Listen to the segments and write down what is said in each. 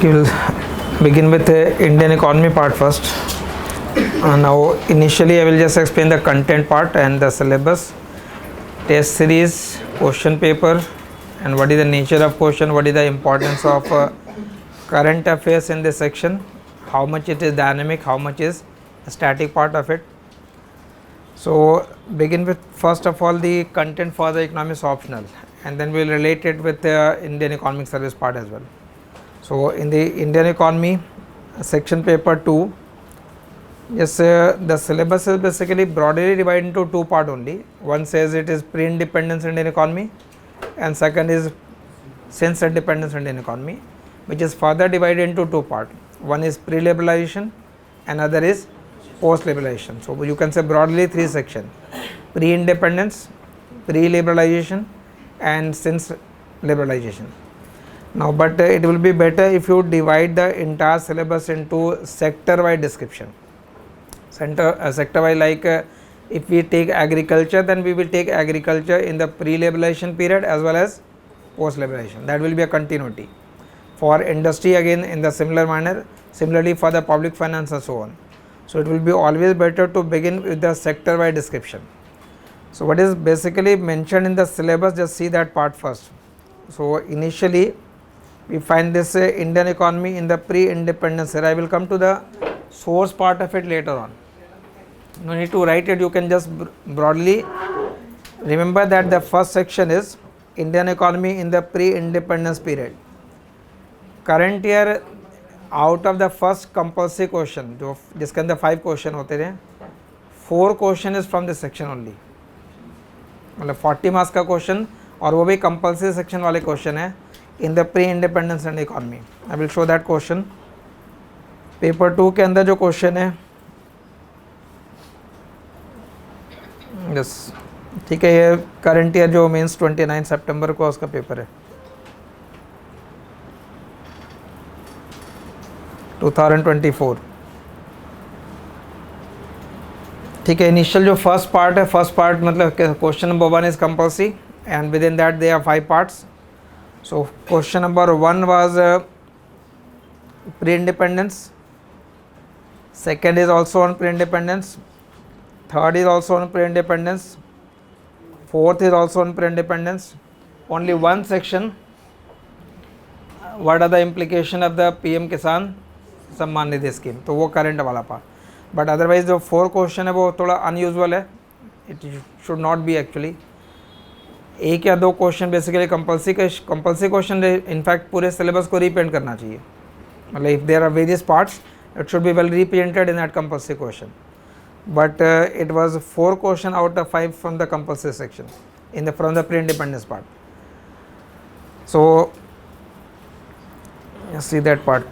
Okay, we'll begin with the Indian economy part first. Now, initially, I will just explain the content part and the syllabus, test series, question paper, and what is the nature of question, what is the importance of current affairs in this section, how much it is dynamic, how much is static part of it. So, begin with first of all the content for the economics optional, and then we will relate it with the Indian economic service part as well. So, in the Indian economy section paper 2, yes, the syllabus is basically broadly divided into two parts only. One says it is pre-independence Indian economy, and second is since independence Indian economy, which is further divided into two parts. One is pre-liberalization, another is post-liberalization. So, you can say broadly three sections: pre-independence, pre-liberalization, and since liberalization. Now, but it will be better if you divide the entire syllabus into sector-wide description. Sector-wide, like if we take agriculture, then we will take agriculture in the pre-liberalization period as well as post-liberalization. That will be a continuity. For industry, again in the similar manner, similarly for the public finance and so on. So, it will be always better to begin with the sector-wide description. So, what is basically mentioned in the syllabus, just see that part first. So, initially we find this Indian economy in the pre-independence era. I will come to the source part of it later on. No need to write it, you can just broadly remember that the first section is Indian economy in the pre-independence period. Current year, out of the first compulsory question, जिसके अंदर 5 question होते थे, 4 question is from this section only. मतलब 40 marks का question, और वो भी compulsory section वाले क्वेश्चन है in the pre independence and economy. I will show that question. Paper 2 के अंदर जो क्वेश्चन है, यस ठीक है, ये करंट ईयर जो मीन्स 29 सितंबर को उसका पेपर है, 2024. ठीक है. इनिशियल जो फर्स्ट पार्ट है, फर्स्ट पार्ट मतलब question number 1 is compulsory and within that there are 5 parts. So, question number 1 was pre-independence, second is also on pre-independence, third is also on pre-independence, fourth is also on pre-independence. Only one section, what are the implication of the PM Kisan Samman Nidhi scheme, तो वो current वाला part. But otherwise जो 4 question है वो थोड़ा unusual है, it should not be actually. एक या 2 question basically compulsory question in fact पूरे सिलेबस को रीपेंट करना चाहिए. मतलब if there are various parts it should be well represented in that compulsory question. But it was 4 question out of 5 from the compulsory section in the from the pre independence part. So see that part.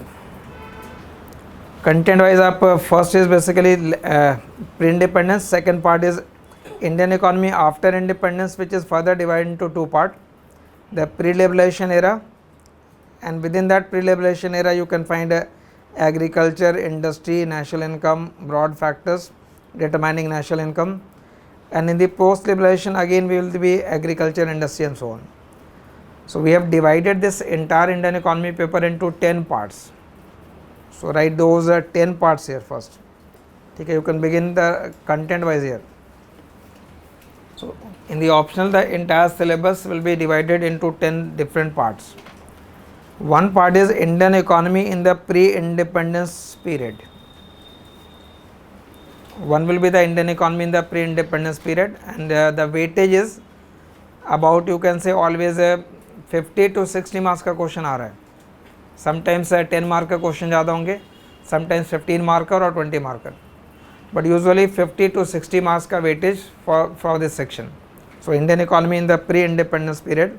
Content wise आप first is basically pre independence, second part is Indian economy after independence, which is further divided into 2 parts, the pre-liberalization era, and within that pre-liberalization era you can find agriculture, industry, national income, broad factors determining national income, and in the post-liberalization again we will be agriculture, industry and so on. So, we have divided this entire Indian economy paper into 10 parts. So, write those 10 parts here first. Okay, you can begin the content wise here. So, in the optional the entire syllabus will be divided into 10 different parts. One part is Indian economy in the pre-independence period. One will be the Indian economy in the pre-independence period, and the weightage is about, you can say always 50 to 60 marks का question आ रहा है. Sometimes 10 mark का question ज़्यादा होंगे, sometimes 15 marker और 20 marker, but usually 50 to 60 marks ka weightage for this section. So, Indian economy in the pre-independence period,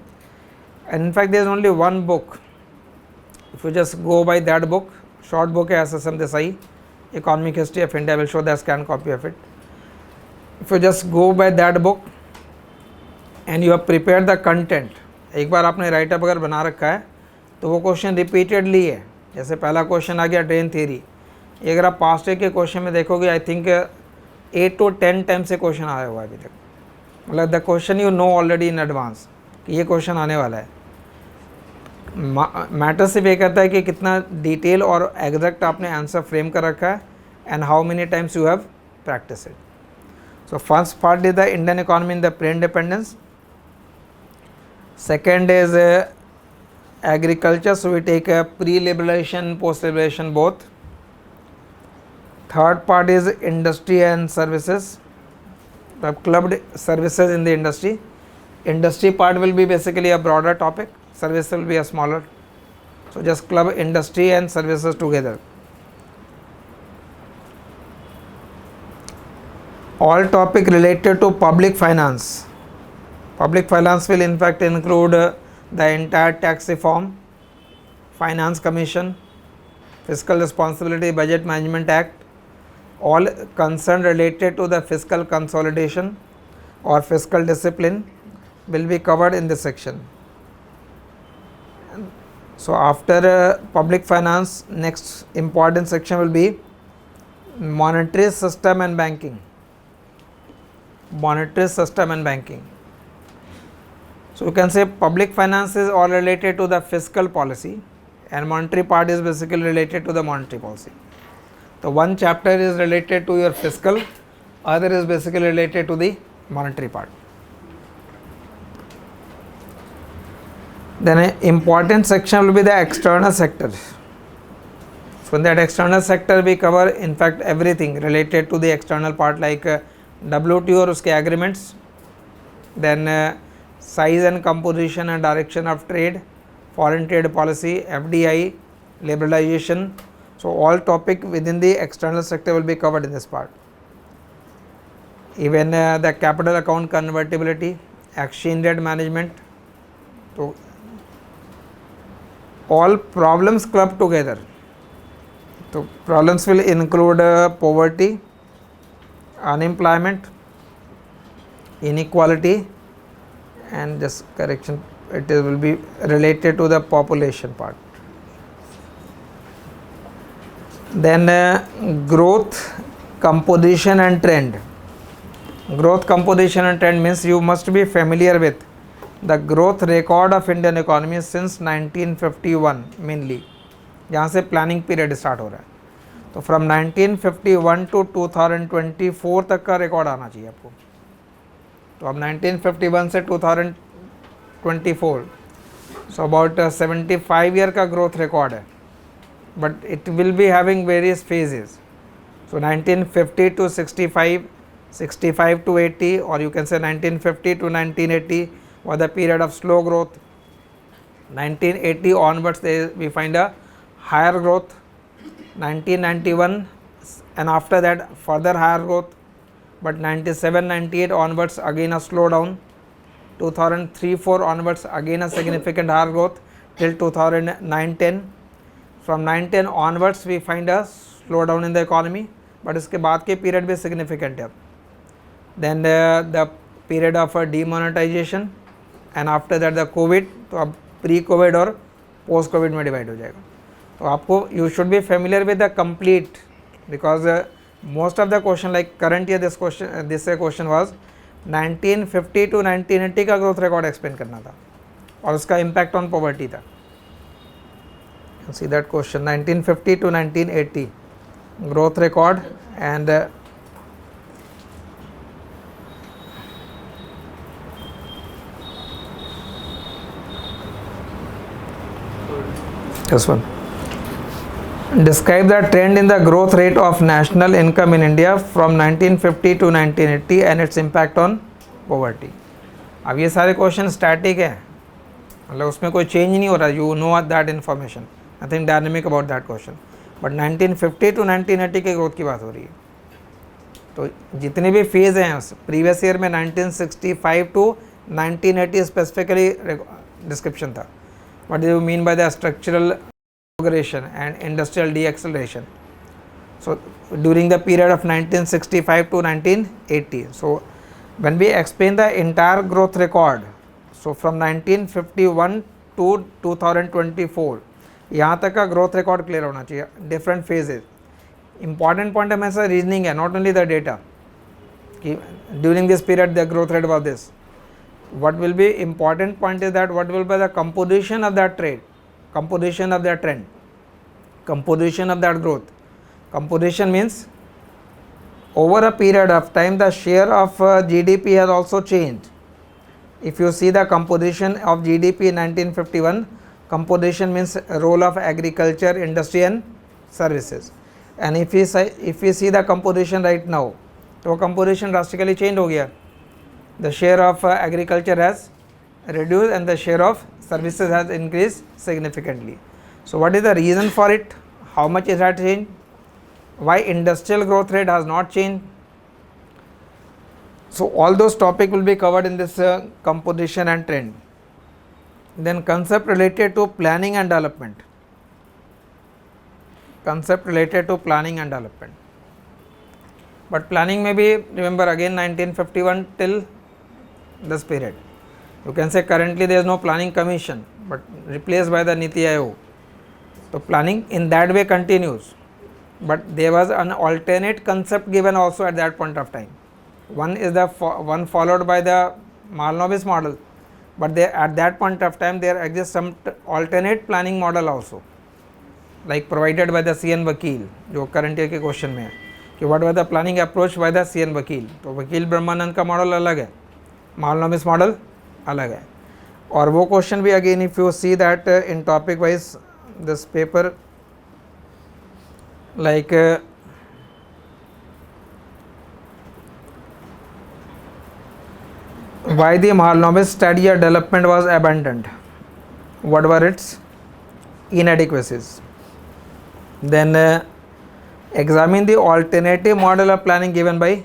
and in fact there is only one book. If you just go by that book, short book hai SSM Desai, Economic History of India, I will show the scanned copy of it. If you just go by that book and you have prepared the content, एक बार आपने right up अगर बना रखा है तो वो question repeatedly है. जैसे पहला क्वेश्चन आ गया ड्रेन थ्योरी, ये अगर आप पास्ट ईयर के क्वेश्चन में देखोगे आई थिंक 8 to 10 टाइम से क्वेश्चन आया हुआ है अभी तक. मतलब the question you know already in advance कि ये क्वेश्चन आने वाला है. मैटर सिर्फ ये करता है कि कितना डिटेल और एग्जैक्ट आपने आंसर फ्रेम कर रखा है and how many times you have practice it. So first part is the Indian economy in the pre-independence. Second is agriculture, so we take pre-liberalization, post-liberalization both. Third part is industry and services. We have clubbed services in the industry. Industry part will be basically a broader topic, service will be a smaller. So just club industry and services together. All topic related to public finance. Public finance will in fact include the entire tax reform, finance commission, fiscal responsibility, budget management act, all concern related to the fiscal consolidation or fiscal discipline will be covered in this section. So after public finance, next important section will be monetary system and banking. Monetary system and banking. So you can say public finance is all related to the fiscal policy and monetary part is basically related to the monetary policy. So one chapter is related to your fiscal, other is basically related to the monetary part. Then an important section will be the external sector. So in that external sector we cover in fact everything related to the external part like WTO और उसके agreements, then size and composition and direction of trade, foreign trade policy, FDI, liberalization. So all topic within the external sector will be covered in this part. Even the capital account convertibility, exchange rate management. So all problems clubbed together. So problems will include poverty, unemployment, inequality, and just correction, it will be related to the population part. Then growth, composition and trend. Growth, composition and trend means you must be familiar with the growth record of Indian economy since 1951 mainly, जहाँ से planning period start हो रहा है. तो from 1951 to 2024 तक का record आना चाहिए आपको. तो अब 1951 से 2024, सो अबाउट 75 ईयर का ग्रोथ रिकॉर्ड है, but it will be having various phases. So 1950 to 65, 65 to 80, or you can say 1950 to 1980 was the period of slow growth. 1980 onwards we find a higher growth. 1991 and after that further higher growth, but 97, 98 onwards again a slowdown. 2003-4 onwards again a significant higher growth till 2009-10. From 9-10 onwards we find a slowdown in the economy, but इसके बाद के period भी significant है. Then the period of demonetization and after that the COVID. तो अब pre-COVID और post-COVID में divide हो जाएगा. तो आपको you should be familiar with the complete, because most of the question like current year this question was 1950 to 1980 का growth record explain करना था और उसका impact on poverty था. See that question 1950 to 1980 growth record and this one. Describe the trend in the growth rate of national income in India from 1950 to 1980 and its impact on poverty. अब ये सारे question static है, मतलब उसमें कोई change नहीं हो रहा. You know that information, nothing dynamic about that question. But 1950 to 1980 के ग्रोथ की बात हो रही है. तो जितने भी फेज हैं प्रीवियस ईयर में 1965 टू 1980 स्पेसिफिकली डिस्क्रिप्शन था. What do you mean by the structural progression and industrial deacceleration, so during the period of 1965 to 1980. So when we explain the entire growth record, so from 1951 to 2024 यहाँ तक का growth record clear होना चाहिए, different phases. Important point हमेशा reasoning है, not only the data कि during this period the growth rate was this. What will be important point is that what will be the composition of that trade. composition of that trend, composition of that growth. Composition means over a period of time the share of GDP has also changed. If you see the composition of GDP in 1951, composition means role of agriculture, industry and services. And if we see the composition right now, तो composition drastically change हो गया. The share of agriculture has reduced and the share of services has increased significantly. So what is the reason for it? How much is that change? Why industrial growth rate has not changed? So all those topics will be covered in this composition and trend. Then concept related to planning and development. Concept related to planning and development. But planning may be, remember again 1951 till this period. You can say currently there is no planning commission but replaced by the Niti Aayog. So planning in that way continues. But there was an alternate concept given also at that point of time. One is the one followed by the Mahalanobis model, but there at that point of time there exists some alternate planning model also, like provided by the CN Vakil, जो current year के question में है कि what was the planning approach by the CN Vakil. तो वकील ब्रह्मानंद का model अलग है, Mahalanobis मॉडल अलग है. और वो क्वेश्चन भी again if you see that in topic wise this paper like why the Mahalanobis study or development was abandoned, what were its inadequacies. Then examine the alternative model of planning given by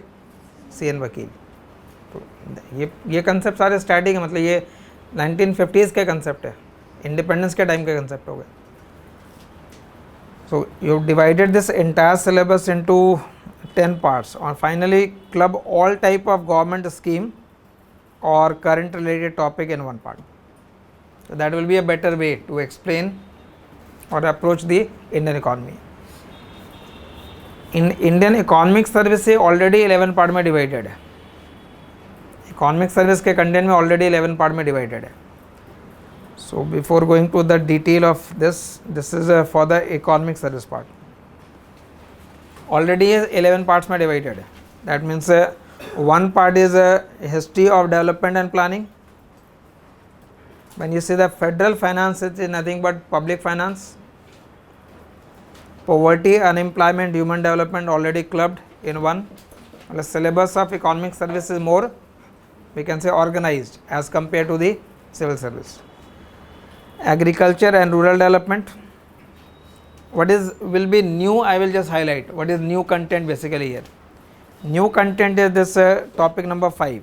CN Vakil. तो ये concept सारे static है, मतलब ये 1950s के concept है, independence के time के कंसेप्ट हो गए. So you divided this entire syllabus into 10 parts and finally club all type of government scheme or current related topic in one part. So that will be a better way to explain or approach the Indian economy. In Indian economic service से already 11 part में divided है. Economic service के content में already 11 part में divided है. So before going to the detail of this is for the economic service part. Already 11 parts में divided है. That means one part is history of development and planning. When you say the federal finance, it is nothing but public finance. Poverty, unemployment, human development already clubbed in one. The syllabus of economic service is more, we can say, organized as compared to the civil service. Agriculture and rural development. What is will be new, I will just highlight what is new content basically here. New content is this topic number 5,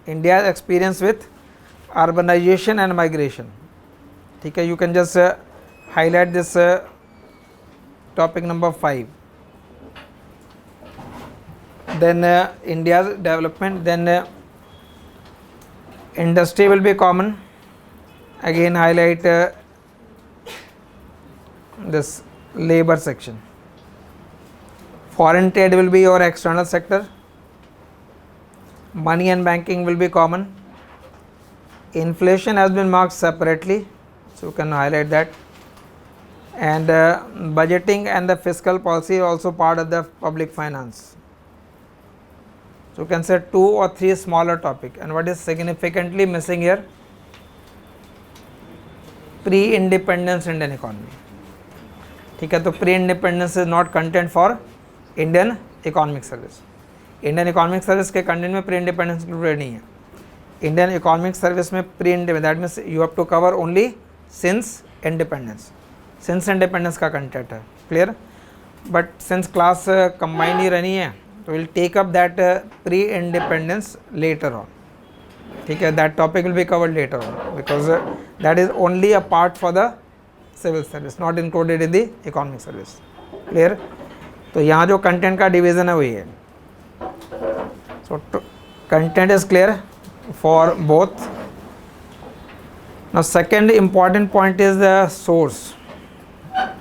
India's experience with urbanization and migration. Okay, you can just highlight this topic number 5. Then India's development, then industry will be common. Again highlight this labor section. Foreign trade will be your external sector. Money and banking will be common. Inflation has been marked separately, so you can highlight that. And budgeting and the fiscal policy are also part of the public finance. So you can say 2 or 3 smaller topic. And what is significantly missing here? Pre-independence Indian economy. ठीक है, तो pre-independence is not content for Indian economic service. Indian economic service के content में pre-independence included नहीं है. Indian economic service में pre-independence, that means you have to cover only since independence. Since independence का content है, clear? But since class combined ही रहनी है, तो we'll take up that pre-independence later on. ठीक है, that topic will be covered later on because that is only a part for the civil service, not included in the economic service. Clear? तो यहाँ जो content का division है वही है. So content is clear for both. Now second important point is the source.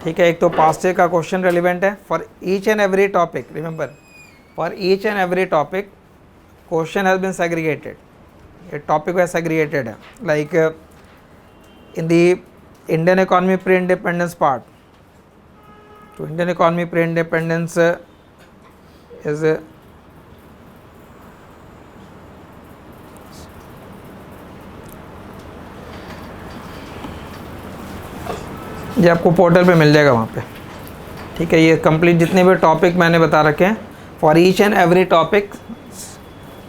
ठीक है, एक तो past year का question relevant है for each and every topic. Remember, for each and every topic question has been segregated. A topic was segregated like in the Indian economy pre independence part. तो Indian economy pre independence is ये आपको portal पे मिल जाएगा वहाँ पे. ठीक है, ये कंप्लीट जितने भी टॉपिक मैंने बता रखे हैं for each and every topic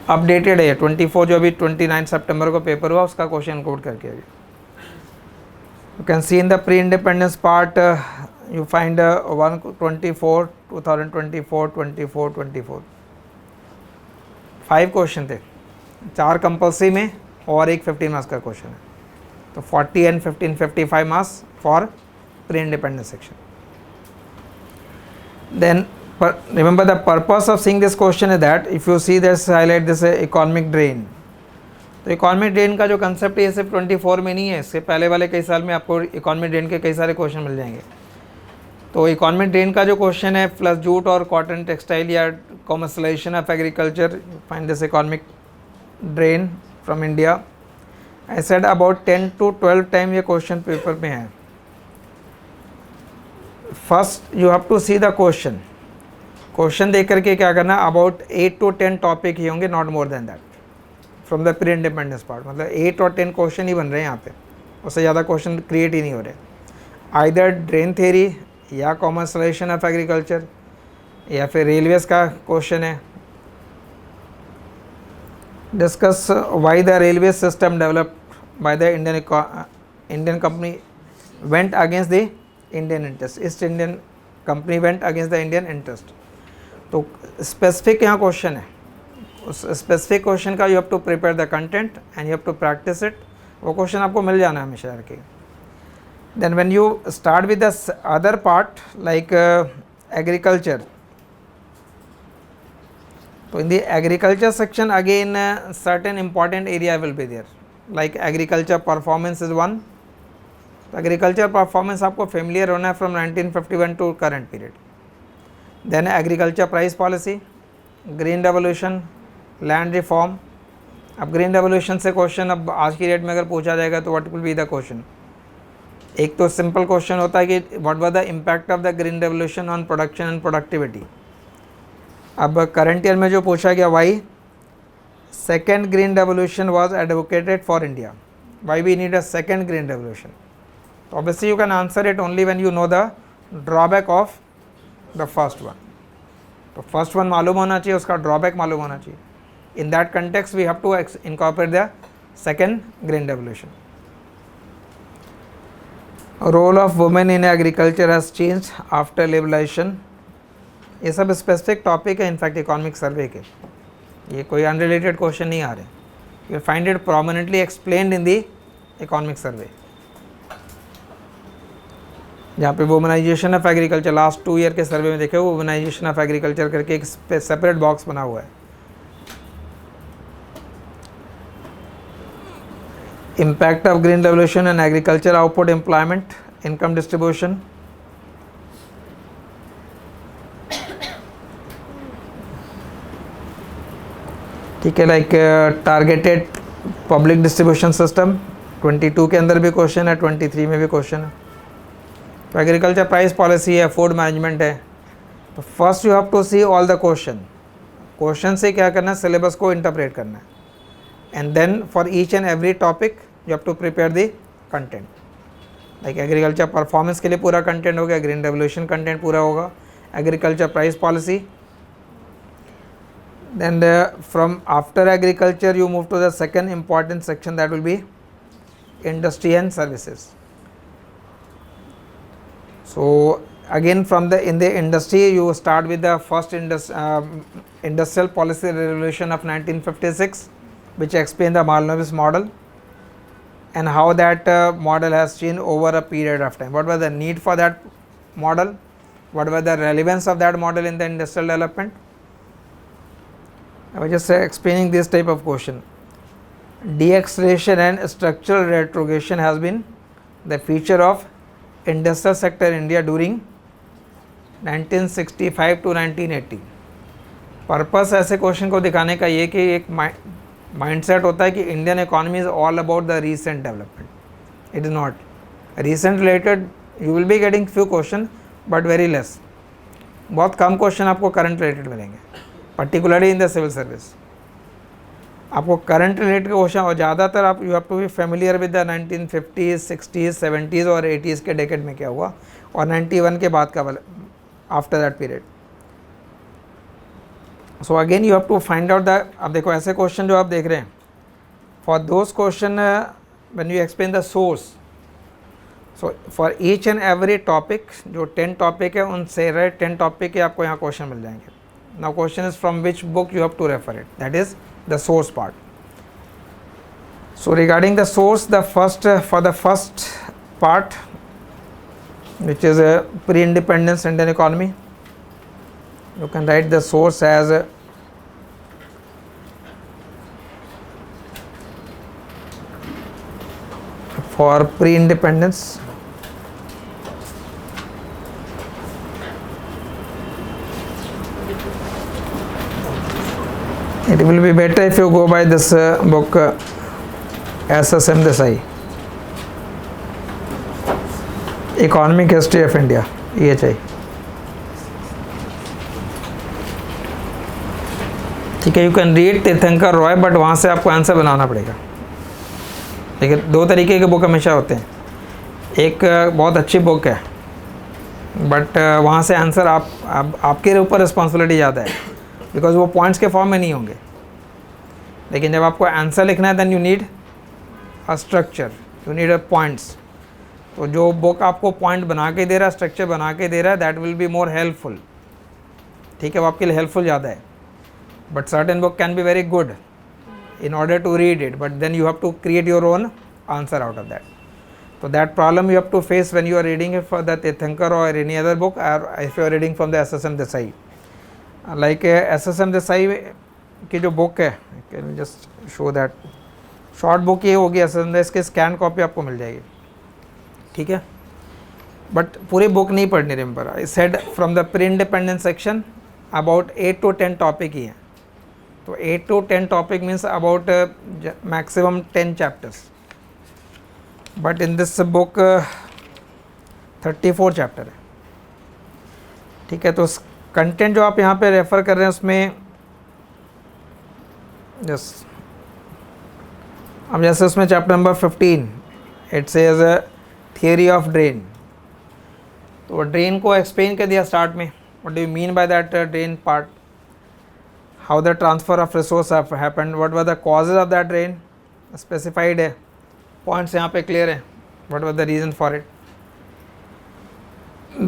updated है. 24 जो अभी 29 सितंबर को पेपर हुआ उसका क्वेश्चन कोड करके अभी you can see in the pre independence part you find 124 2024 24 24 5 question थे, 4 कंपल्सरी में और एक 15 मार्क्स का क्वेश्चन है. तो 40 and 15 55 marks for pre independence section. Then remember the purpose of seeing this question is that if you see this highlight this economic drain. तो economic drain का जो कंसेप्ट है ये सिर्फ 24 में नहीं है, इससे पहले वाले कई साल में आपको इकोनॉमिक ड्रेन के कई सारे क्वेश्चन मिल जाएंगे. तो इकोनॉमिक ड्रेन का जो क्वेश्चन है प्लस जूट और कॉटन टेक्सटाइल या commercialisation of agriculture, find this economic drain from India. I said about 10 to 12 time ये क्वेश्चन पेपर में है. First you have to see the question. Question देख करके क्या करना, अबाउट 8 to 10 टॉपिक ही होंगे, not more than that from the pre independence part. मतलब 8 और 10 क्वेश्चन ही बन रहे हैं यहाँ पे, उससे ज़्यादा क्वेश्चन क्रिएट ही नहीं हो रहे. आइदर ड्रेन थ्योरी या कॉमर्शलाइजेशन ऑफ एग्रीकल्चर या फिर रेलवेज का क्वेश्चन है. Discuss why the railway system developed by the Indian company went against the Indian interest. East Indian company went against the Indian interest. तो specific यहाँ question है, उस specific question का you have to prepare the content and you have to practise it. वो question आपको मिल जाना है हमेशा करके. Then when you start with the other part like agriculture, तो in the agriculture section again certain important area will be there like agriculture performance is one. तो agriculture performance आपको फेमिलियर होना है from 1951 to current period. Then agriculture price policy, green revolution, land reform. अब green revolution से question अब आज की date में अगर पूछा जाएगा तो what will be the question. एक तो सिंपल क्वेश्चन होता है कि what was the impact of the green revolution on production and productivity. अब करंट ईयर में जो पूछा गया, why second green revolution was advocated for India, why we need a second green revolution. तो obviously you can answer it only when you know the drawback of the first one. तो first one मालूम होना चाहिए, उसका drawback मालूम होना चाहिए. In that context we have to incorporate the second green revolution. Role of women in agriculture has changed after liberalisation. ये सब स्पेसिफिक टॉपिक है इनफैक्ट इकोनॉमिक सर्वे के, ये कोई अनरिलेटेड क्वेश्चन नहीं आ रहे. You find it prominently explained in the economic survey. जहाँ पे वुमनाइजेशन ऑफ एग्रीकल्चर लास्ट 2 ईयर के सर्वे में देखे, वुमनाइजेशन ऑफ एग्रीकल्चर करके एक सेपरेट बॉक्स बना हुआ है. Impact of green revolution and agriculture output, employment, income distribution. ठीक है, like targeted public distribution system 22 के अंदर भी क्वेश्चन है, 23 में भी क्वेश्चन है. तो एग्रीकल्चर प्राइस पॉलिसी है, फूड मैनेजमेंट है. तो first you have to see all the question से क्या करना है, सिलेबस को इंटरप्रेट करना है. And then for each and every topic you have to prepare the content. Like agriculture performance के लिए पूरा कंटेंट हो गया, ग्रीन रेवोल्यूशन कंटेंट पूरा होगा, agriculture price policy. Then from after agriculture you move to the second important section, that will be industry and services. So again from the in the industry you start with the first industrial policy revolution of 1956, which explain the Malnovis model and how that model has changed over a period of time. What was the need for that model, what was the relevance of that model in the industrial development. I was just explaining this type of question. De-acceleration and structural retrogression has been the feature of industrial sector in India during 1965 to 1980. Purpose ऐसे question को दिखाने का ये कि एक mindset होता है कि Indian economy is all about the recent development. It is not. Recent related you will be getting few question but very less, बहुत कम क्वेश्चन आपको करंट रिलेटेड मिलेंगे, particularly in the civil service. आपको करंट रिलेटेड क्वेश्चन, और ज़्यादातर आप you have to be familiar with the 1950s 60s 70s और 80s के डेकेड में क्या हुआ, और 91 के बाद का after that period. So again you have to find out the, अब देखो ऐसे क्वेश्चन जो आप देख रहे हैं, for those question when you explain the source, so for each and every topic, जो 10 टॉपिक है उन से 10 टॉपिक के आपको यहाँ क्वेश्चन मिल जाएंगे। Now question is from which book you have to refer it, that is the source part. So regarding the source, the first for the first part, which is a pre-independence Indian economy, you can write the source as for pre-independence it will be better if you go by this book SSM Desai, Economic History of India, EHI। ठीक है, you can read तीर्थंकर Roy, but वहाँ से आपको answer बनाना पड़ेगा। देखिए दो तरीके के बुक हमेशा होते हैं, एक बहुत अच्छी बुक है बट वहाँ से आंसर आपके ऊपर रिस्पॉन्सिबिलिटी ज़्यादा है, बिकॉज वो पॉइंट्स के फॉर्म में नहीं होंगे। लेकिन जब आपको आंसर लिखना है then you need a structure, you need a points. तो जो बुक आपको पॉइंट बना के दे रहा है, स्ट्रक्चर बना के दे रहा है, that will be more helpful. ठीक है, वो आपके लिए हेल्पफुल ज़्यादा है। But certain book can be very good in order to read it, but then you have to create your own answer out of that. So that problem you have to face when you are reading it for the Tirthankar or any other book, or if you are reading from the SSM Desai. Like SSM Desai की जो book है, can you just show that short book ये होगी SSM, इसके scan copy आपको मिल जाएगी। ठीक है, बट पूरी बुक नहीं पढ़नी, remember I said from the pre independence section about 8 to 10 topic ही हैं। तो 8 to 10 topic means about maximum 10 chapters, but in this book 34 chapter है। ठीक है, तो कंटेंट जो आप यहाँ पे रेफ़र कर रहे हैं उसमें अब जैसे उसमें chapter number 15 it says theory of drain. तो ड्रेन को एक्सप्लेन कर दिया स्टार्ट में, what do you mean by that drain part, how the transfer of resource have happened, what were the causes of that drain, specified है, points यहाँ पे clear है, what was the reason for it.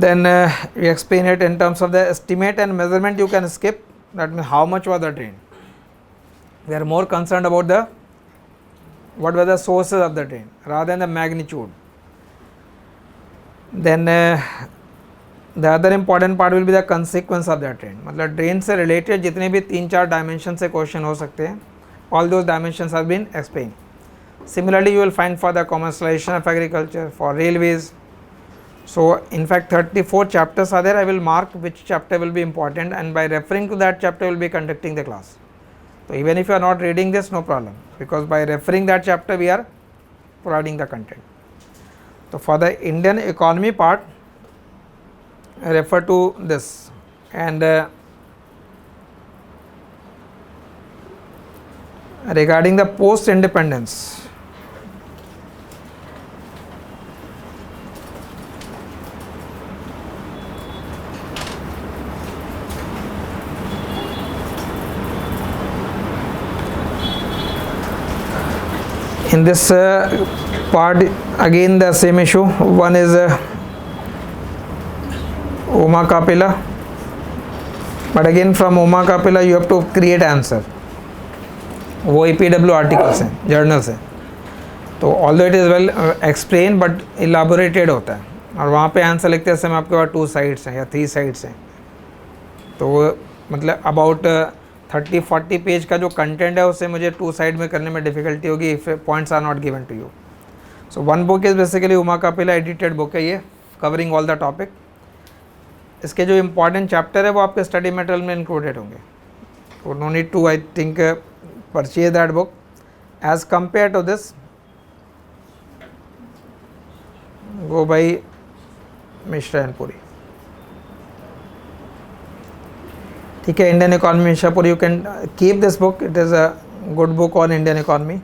Then you explain it in terms of the estimate and measurement you can skip, that means how much was the drain. We are more concerned about the what were the sources of the drain rather than the magnitude. Then the other important part will be the consequence of that drain, मतलब drain से related जितने भी 3-4 dimensions से question हो सकते हैं, all those dimensions have been explained. Similarly you will find for the commercialization of agriculture, for railways. So in fact 34 chapters are there. I will mark which chapter will be important, and by referring to that chapter will be conducting the class. So even if you are not reading this, no problem, because by referring that chapter we are providing the content. So for the Indian economy part, refer to this, and regarding the post independence, in this part again the same issue. One is Uma Kapila, but again from Uma Kapila you have to create answer. वो EPW articles हैं, journals हैं, तो although it is well explain but elaborated होता है, और वहाँ पे answer लिखते समय आपके पास 2 साइड्स हैं या 3 साइड्स हैं, तो मतलब अबाउट 30-40 पेज का जो कंटेंट है उससे मुझे 2 साइड में करने में डिफ़िकल्टी होगी if points are not given to you. So one book is basically Uma Kapila edited book है ये, कवरिंग ऑल द टॉपिक. इसके जो इम्पॉर्टेंट चैप्टर है वो आपके स्टडी मटेरियल में इंक्लूडेड होंगे, तो no need to I think purchase that book. As compare to this go by Mishra and Puri. ठीक है, Indian economy, Mishra Puri. You can keep this book. It is a good book on Indian economy.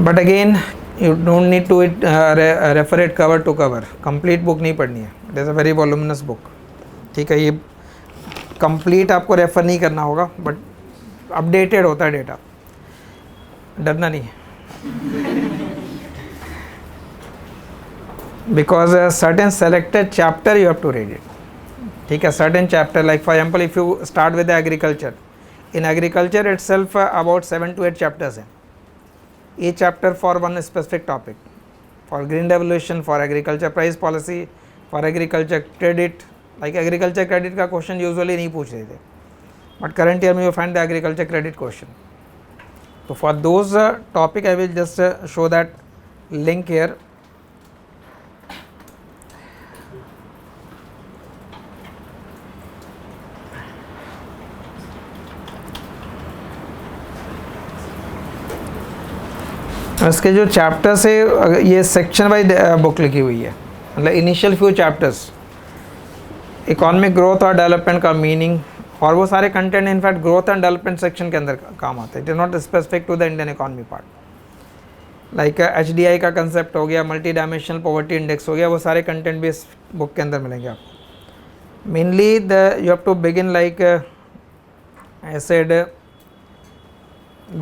But again, you don't need to refer it cover to cover. Complete book नहीं पढ़नी है. It is a very voluminous book. ठीक है, ये complete आपको refer नहीं करना होगा, but updated होता है डेटा. डरना नहीं है. Because a certain selected chapter you have to read it. ठीक है, certain chapter, like for example if you start with the agriculture, in agriculture itself about 7 to 8 chapters हैं. Each chapter for one specific topic. For green revolution, for agriculture price policy, for agriculture credit. Like agriculture credit का question usually नहीं पूछ रहे थे, but current year में you find the agriculture credit question. So for those topic I will just show that link here. इसके जो chapters है ये सेक्शन वाइज बुक लिखी हुई है, मतलब initial few chapters economic growth और डेवलपमेंट का मीनिंग, और वो सारे content in fact growth and development section के अंदर काम आते हैं. It is not specific to the Indian economy part. Like HDI का कंसेप्ट हो गया, मल्टी डायमेंशनल पॉवर्टी इंडेक्स हो गया, वो सारे कंटेंट भी इस बुक के अंदर मिलेंगे आपको. Mainly the you have to begin like I said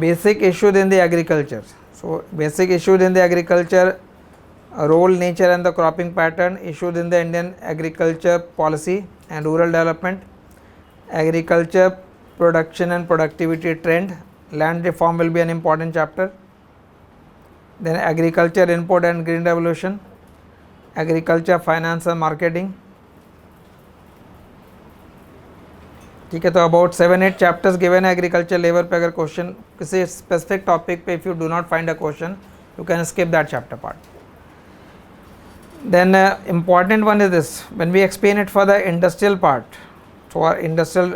basic issues in the agriculture. So basic issues in the agriculture, role, nature and the cropping pattern, issues in the Indian agriculture policy and rural development, agriculture production and productivity trend, land reform will be an important chapter. Then agriculture input and green revolution, agriculture finance and marketing. ठीक है, तो about 7-8 chapters given है agriculture level पे. अगर question किसी specific topic पे if you do not find a question you can skip that chapter part. Then important one is this when we explain it for the industrial part. For industrial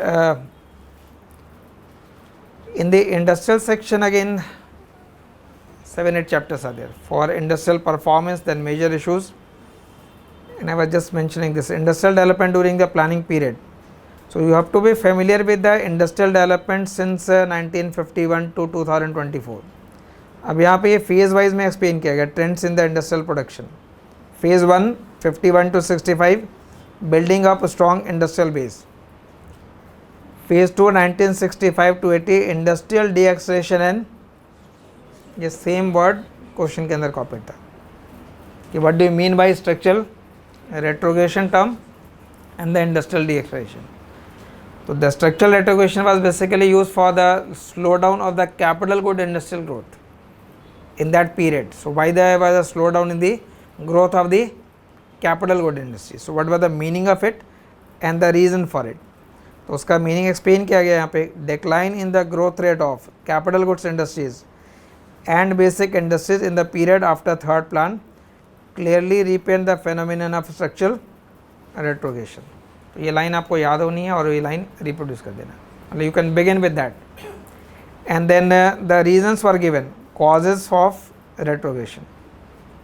in the industrial section again 7-8 chapters are there. For industrial performance, then major issues, and I was just mentioning this industrial development during the planning period. So you have to be familiar with the industrial development since 1951 to 2024. अब यहाँ पे ये phase wise में explain किया गया trends in the industrial production. Phase 1 51 to 65 building up strong industrial base. Phase 2 1965 to 80 industrial D acceleration and, ये same word question के अंदर कॉपी था कि what do you mean by structural retrogression term and the industrial D acceleration. So the structural retrogression was basically used for the slowdown of the capital good industrial growth in that period. So why there was a slowdown in the growth of the capital good industry? So what was the meaning of it and the reason for it? तो उसका meaning explain किया गया यहाँ पे. Decline in the growth rate of capital goods industries and basic industries in the period after third plan clearly repent the phenomenon of structural retrogression. ये line आपको याद होनी है और ये लाइन रिप्रोड्यूस कर देना. मतलब you can begin with that and then the reasons for given causes of retrogression.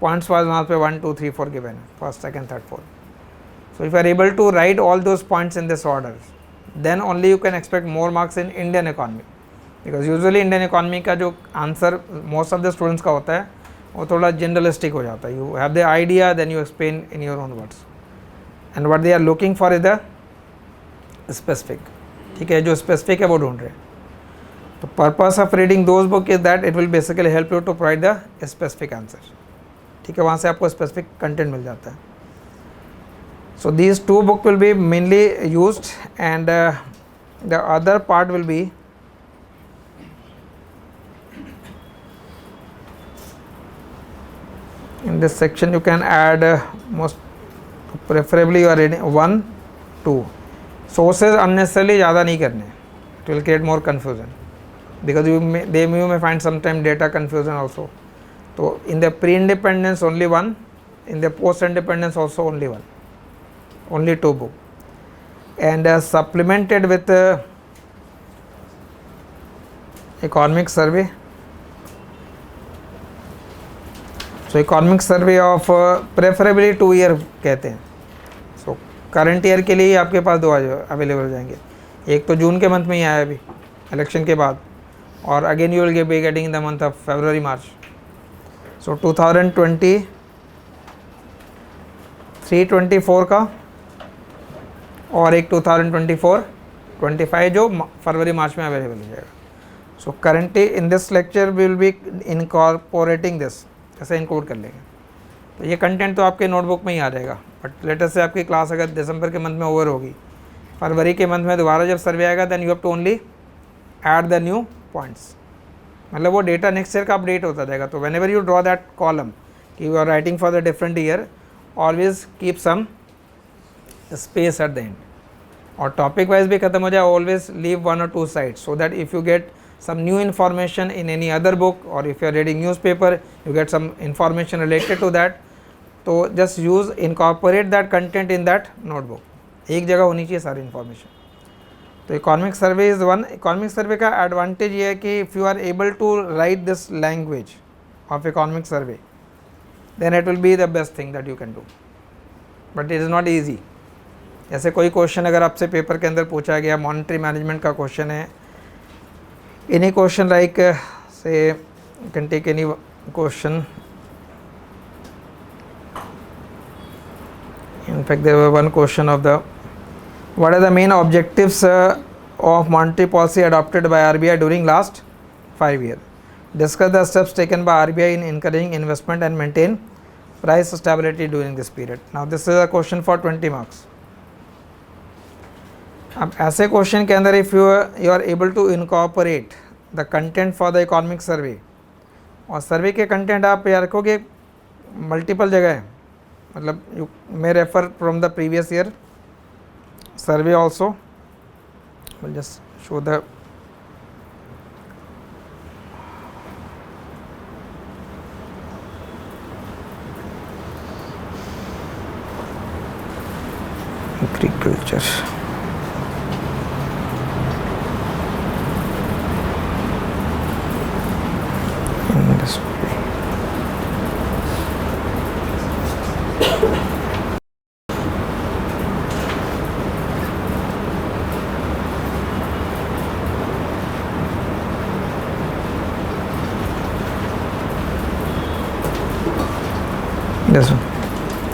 Points was वहाँ पे 1 2 3 4 गिवन है, first second third fourth. So if you are able to write all those points in this order then only you can expect more marks in Indian economy. Because usually Indian economy का जो answer most of the students का होता है वो थोड़ा generalistic हो जाता है. You have the idea then you explain in your own words and what they are looking for is the specific. ठीक है, जो specific है वो ढूंढ रहे हैं. तो purpose of reading those book is that it will basically help you to provide the specific answer. ठीक है, वहाँ से आपको specific content मिल जाता है. So these two book will be mainly used and the other part will be in this section. You can add most preferably you are reading 1 2 sources unnecessarily ज़्यादा नहीं करने. It will create more confusion because you may find sometime data confusion also. So in the pre-independence only 1, in the post-independence also only 1, only 2 book, and supplemented with economic survey. So economic survey of preferably 2 year कहते हैं. So current year के लिए आपके पास 2 available हो जाएंगे. एक तो जून के मंथ में ही आया अभी इलेक्शन के बाद, और again you will be getting in the month of February March. So 2023-24 का और एक 2024-25 जो फरवरी मार्च में अवेलेबल हो जाएगा. So currently in this lecture we will be incorporating this, ऐसे इंक्लूड कर लेंगे. तो ये कंटेंट तो आपके नोटबुक में ही आ जाएगा, बट लेटेस्ट से आपकी क्लास अगर दिसंबर के मंथ में ओवर होगी, फरवरी के मंथ में दोबारा जब सर्वे आएगा, then you have to only add the new points. मतलब वो डेटा नेक्स्ट ईयर का अपडेट होता रहेगा. तो whenever you draw that column कि you are writing for the different year, always keep some space at the end. और topic wise भी खत्म हो जाए, always leave 1 or 2 sides, so that if you get some new information in any other book, or if you are reading newspaper, you get some information related to that, तो just use incorporate that content in that notebook. एक जगह होनी चाहिए सारी information. तो economic survey is one. Economic survey का advantage ये है कि if you are able to write this language of economic survey, then it will be the best thing that you can do, but it is not easy. ऐसे कोई question अगर आपसे paper के अंदर पूछा गया, मॉनेटरी मैनेजमेंट का question है, any question like say you can take any question. In fact, there were one question of the what are the main objectives of monetary policy adopted by RBI during last 5 years. Discuss the steps taken by RBI in encouraging investment and maintain price stability during this period. Now this is a question for 20 marks. अब ऐसे question के अंदर if you are able to incorporate the content for the economic survey, और survey के content आप याद रखोगे multiple जगह है, मतलब you may refer from the previous year survey also. Will just show the agriculture.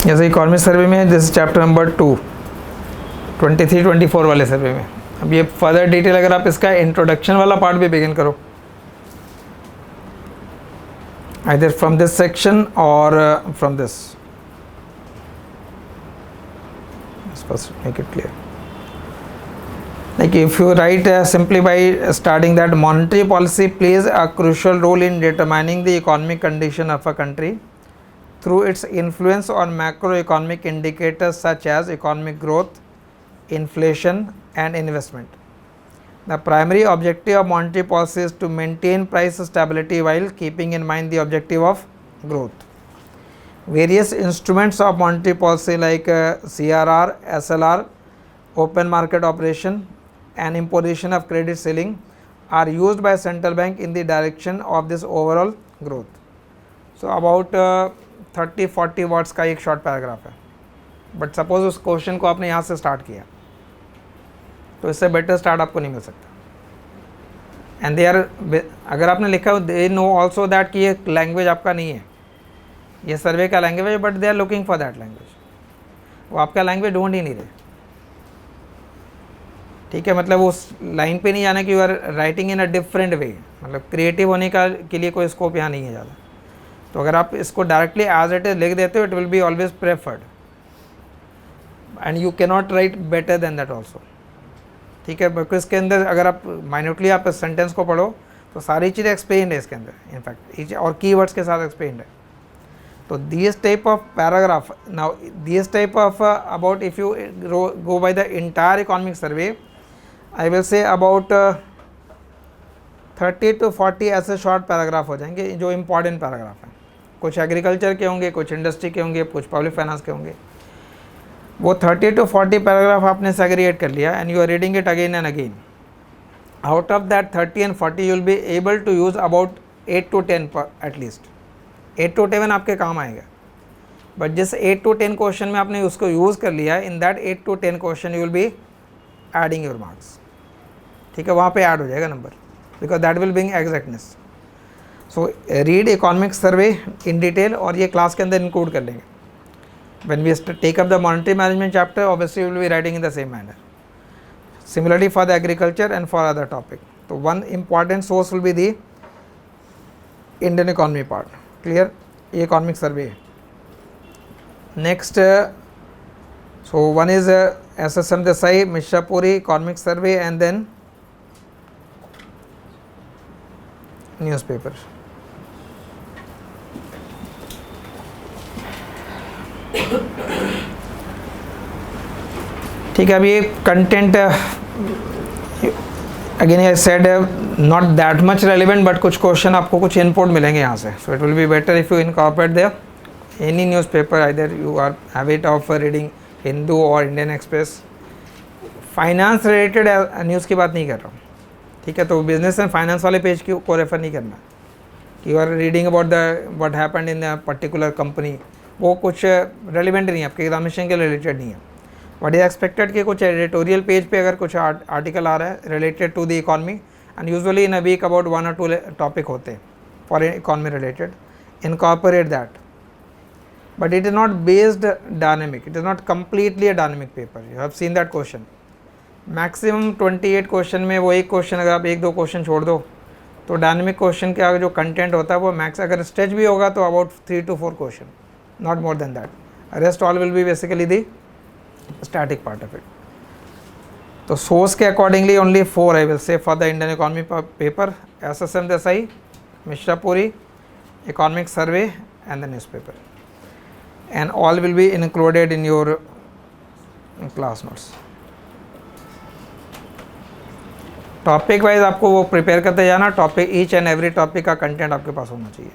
जैसे इकोनॉमिक सर्वे में जैसे चैप्टर नंबर 2 23-24 वाले सर्वे में, अब ये फर्दर डिटेल अगर आप इसका इंट्रोडक्शन वाला पार्ट भी बिगिन करो, either from this section or from this. Let's first make it clear. Like if you write simply by starting that monetary policy plays a crucial role in determining the economic condition of a country through its influence on macroeconomic indicators such as economic growth, inflation and investment. The primary objective of monetary policy is to maintain price stability while keeping in mind the objective of growth. Various instruments of monetary policy like CRR, SLR, open market operation and imposition of credit ceiling are used by central bank in the direction of this overall growth. So about 30-40 words का एक short paragraph है, but suppose उस question को आपने यहाँ से start किया तो इससे बेटर स्टार्ट आपको नहीं मिल सकता. एंड दे आर, अगर आपने लिखा हो दे नो ऑल्सो दैट कि ये लैंग्वेज आपका नहीं है, ये सर्वे का लैंग्वेज है, but they are looking for that language. वो आपका लैंग्वेज ढूंढ ही नहीं रहे. ठीक है, मतलब उस लाइन पे नहीं जाना कि you are writing in a different way, मतलब क्रिएटिव होने का के लिए कोई स्कोप यहाँ नहीं है ज़्यादा. तो अगर आप इसको डायरेक्टली एज इट इज लिख देते हो, it will be always preferred and you can not right better than that also. ठीक है, बिकॉज इसके अंदर अगर आप माइन्यूटली आप इस सेंटेंस को पढ़ो तो सारी चीज़ें एक्सप्लेन है इसके अंदर, इनफैक्ट और कीवर्ड्स के साथ एक्सप्लेन है. तो this type of paragraph, now this type of about if you go by the entire economic survey, I will say about 30 to 40 ऐसे शॉर्ट पैराग्राफ हो जाएंगे जो इम्पॉर्टेंट पैराग्राफ हैं. कुछ एग्रीकल्चर के होंगे, कुछ इंडस्ट्री के होंगे, कुछ पब्लिक फाइनेंस के होंगे. वो 30 to 40 पैराग्राफ आपने सेग्रीगेट कर लिया and you are reading it again and again. Out of that 30 and 40 you will be able to use about 8 to 10 at least. 8 to 10 आपके काम आएगा, बट जिस 8 to 10 क्वेश्चन में आपने उसको यूज़ कर लिया, in that 8 to 10 question you will be adding your marks. ठीक है, वहाँ पे ऐड हो जाएगा number, because that will bring exactness. So read economic survey in detail, और ये क्लास के अंदर इंक्लूड कर लेंगे. When we take up the monetary management chapter, obviously will be writing in the same manner. Similarly for the agriculture and for other topic. So one important source will be the Indian economy part. Clear? Economic survey. Next, so one is SSM Desai, Mishra Puri, economic survey, and then newspaper. ठीक है, अब ये content again I said not that much relevant, but कुछ question आपको कुछ input मिलेंगे यहाँ से. So it will be better if you incorporate there any newspaper, either you are habit of reading Hindu और Indian Express. Finance related news की बात नहीं कर रहा हूँ, ठीक है. तो बिजनेस एंड फाइनेंस वाले पेज को रेफर नहीं करना कि you are reading about the what happened in the particular company. वो कुछ रेलिवेंट नहीं है, आपके एग्जामिनेशन के रिलेटेड नहीं है. व्हाट इज एक्सपेक्टेड कि कुछ एडिटोरियल पेज पे अगर कुछ आर्टिकल आ रहा है related to the economy, and usually in a week about 1 or 2 topic होते हैं for economy related, incorporate that. But it is not based dynamic, it is not completely a dynamic paper. You have seen that question. Maximum 28 question में वो एक question अगर आप 1-2 question छोड़ दो, तो डायनेमिक क्वेश्चन के आगे जो कंटेंट होता है वो मैक्स अगर स्ट्रेच भी होगा तो about 3 to 4 question, not more than that. Rest all will be basically the static part of it. तो source के accordingly only 4 I will say for the Indian economy paper: SSM Desai, Mishra Puri, economic survey, and the newspaper, and all will be included in your class notes. Topic wise आपको वो prepare करते जाना. Topic each and every topic का content आपके पास होना चाहिए.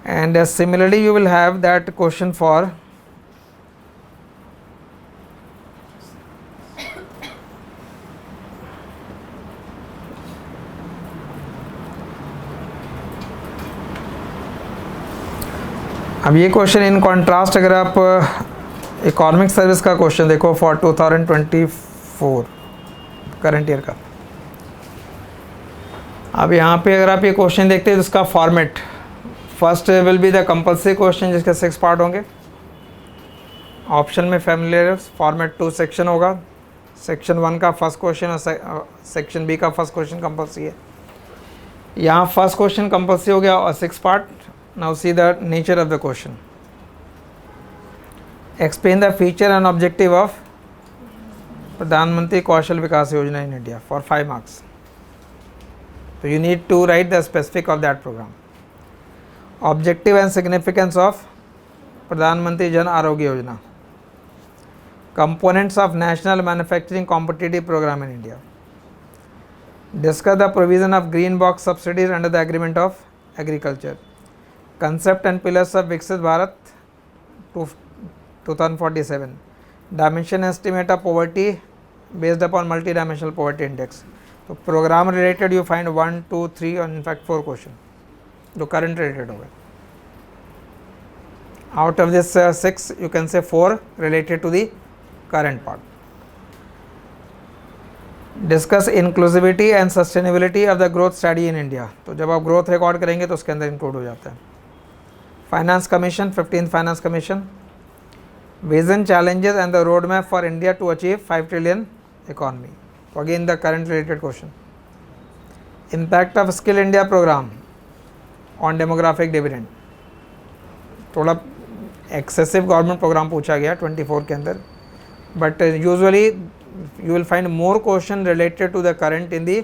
And similarly you will have that question for अब ये क्वेश्चन इन कॉन्ट्रास्ट अगर आप इकोनॉमिक सर्विस का क्वेश्चन देखो फॉर 2024 करंट ईयर का. अब यहाँ पे अगर आप ये क्वेश्चन देखते हैं तो इसका format first will be the compulsory question जिसके 6 पार्ट होंगे. ऑप्शन में फैमिलियर, फॉर्मेट 2 सेक्शन होगा. सेक्शन 1 का फर्स्ट क्वेश्चन और सेक्शन बी का फर्स्ट क्वेश्चन कंपल्सरी है. यहाँ फर्स्ट क्वेश्चन कंपल्सरी हो गया और 6 part. Now see the nature of the question. Explain the feature and objective of Pradhan Mantri Kaushal Vikas Yojana in India for 5 marks. So you need to write the specific of that program. Objective and significance of Pradhan Mantri Jan Arogya Yojana. Components of National Manufacturing Competitive Program in India. Discuss the provision of green box subsidies under the Agreement of Agriculture. Concept and pillars of Viksit Bharat to 2047. Dimension estimate of poverty based upon multi-dimensional poverty index. तो program related you find 1, 2, 3 और in fact 4 question जो current related हो गए. Out of this 6 you can say 4 related to the current part. Discuss inclusivity and sustainability of the growth study in India. तो जब आप growth record करेंगे तो उसके अंदर इंक्लूड हो जाता है. Finance commission, 15th finance commission. Vision, challenges and the road map for India to achieve 5 trillion economy. तो again the current related question. Impact of skill India programme on demographic dividend. थोड़ा excessive government programme पूछा गया 24 के अंदर, but usually you will find more question related to the current in the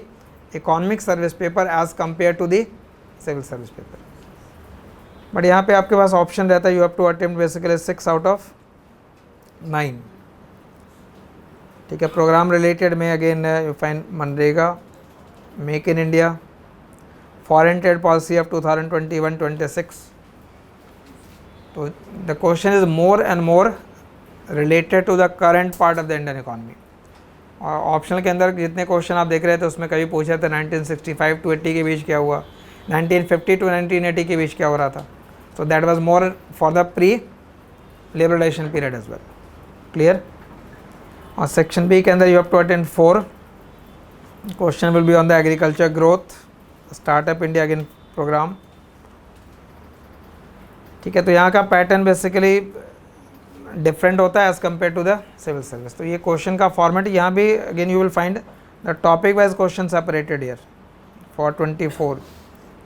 economic service paper as compared to the civil service paper. But यहाँ पे आपके पास option रहता है, you have to attempt basically 6 out of 9. ठीक है. Programme related में again you find MNREGA, make in India, foreign trade policy of 2021-26. तो the question is more and more related to the current part of the Indian economy. और optional के अंदर जितने question आप देख रहे थे उसमें कभी पूछा था 1965 टू 80 के बीच क्या हुआ, 1950 टू 1980 के बीच क्या हो रहा था. So that was more for the pre liberalization period as well. Clear. और सेक्शन बी के अंदर you have to attend 4 question will be on the agriculture growth, startup India again program. ठीक है. तो यहाँ का पैटर्न बेसिकली डिफरेंट होता है as compare to the civil service. तो ये क्वेश्चन का फॉर्मेट यहाँ भी again you will find the topic wise question separated year for 24.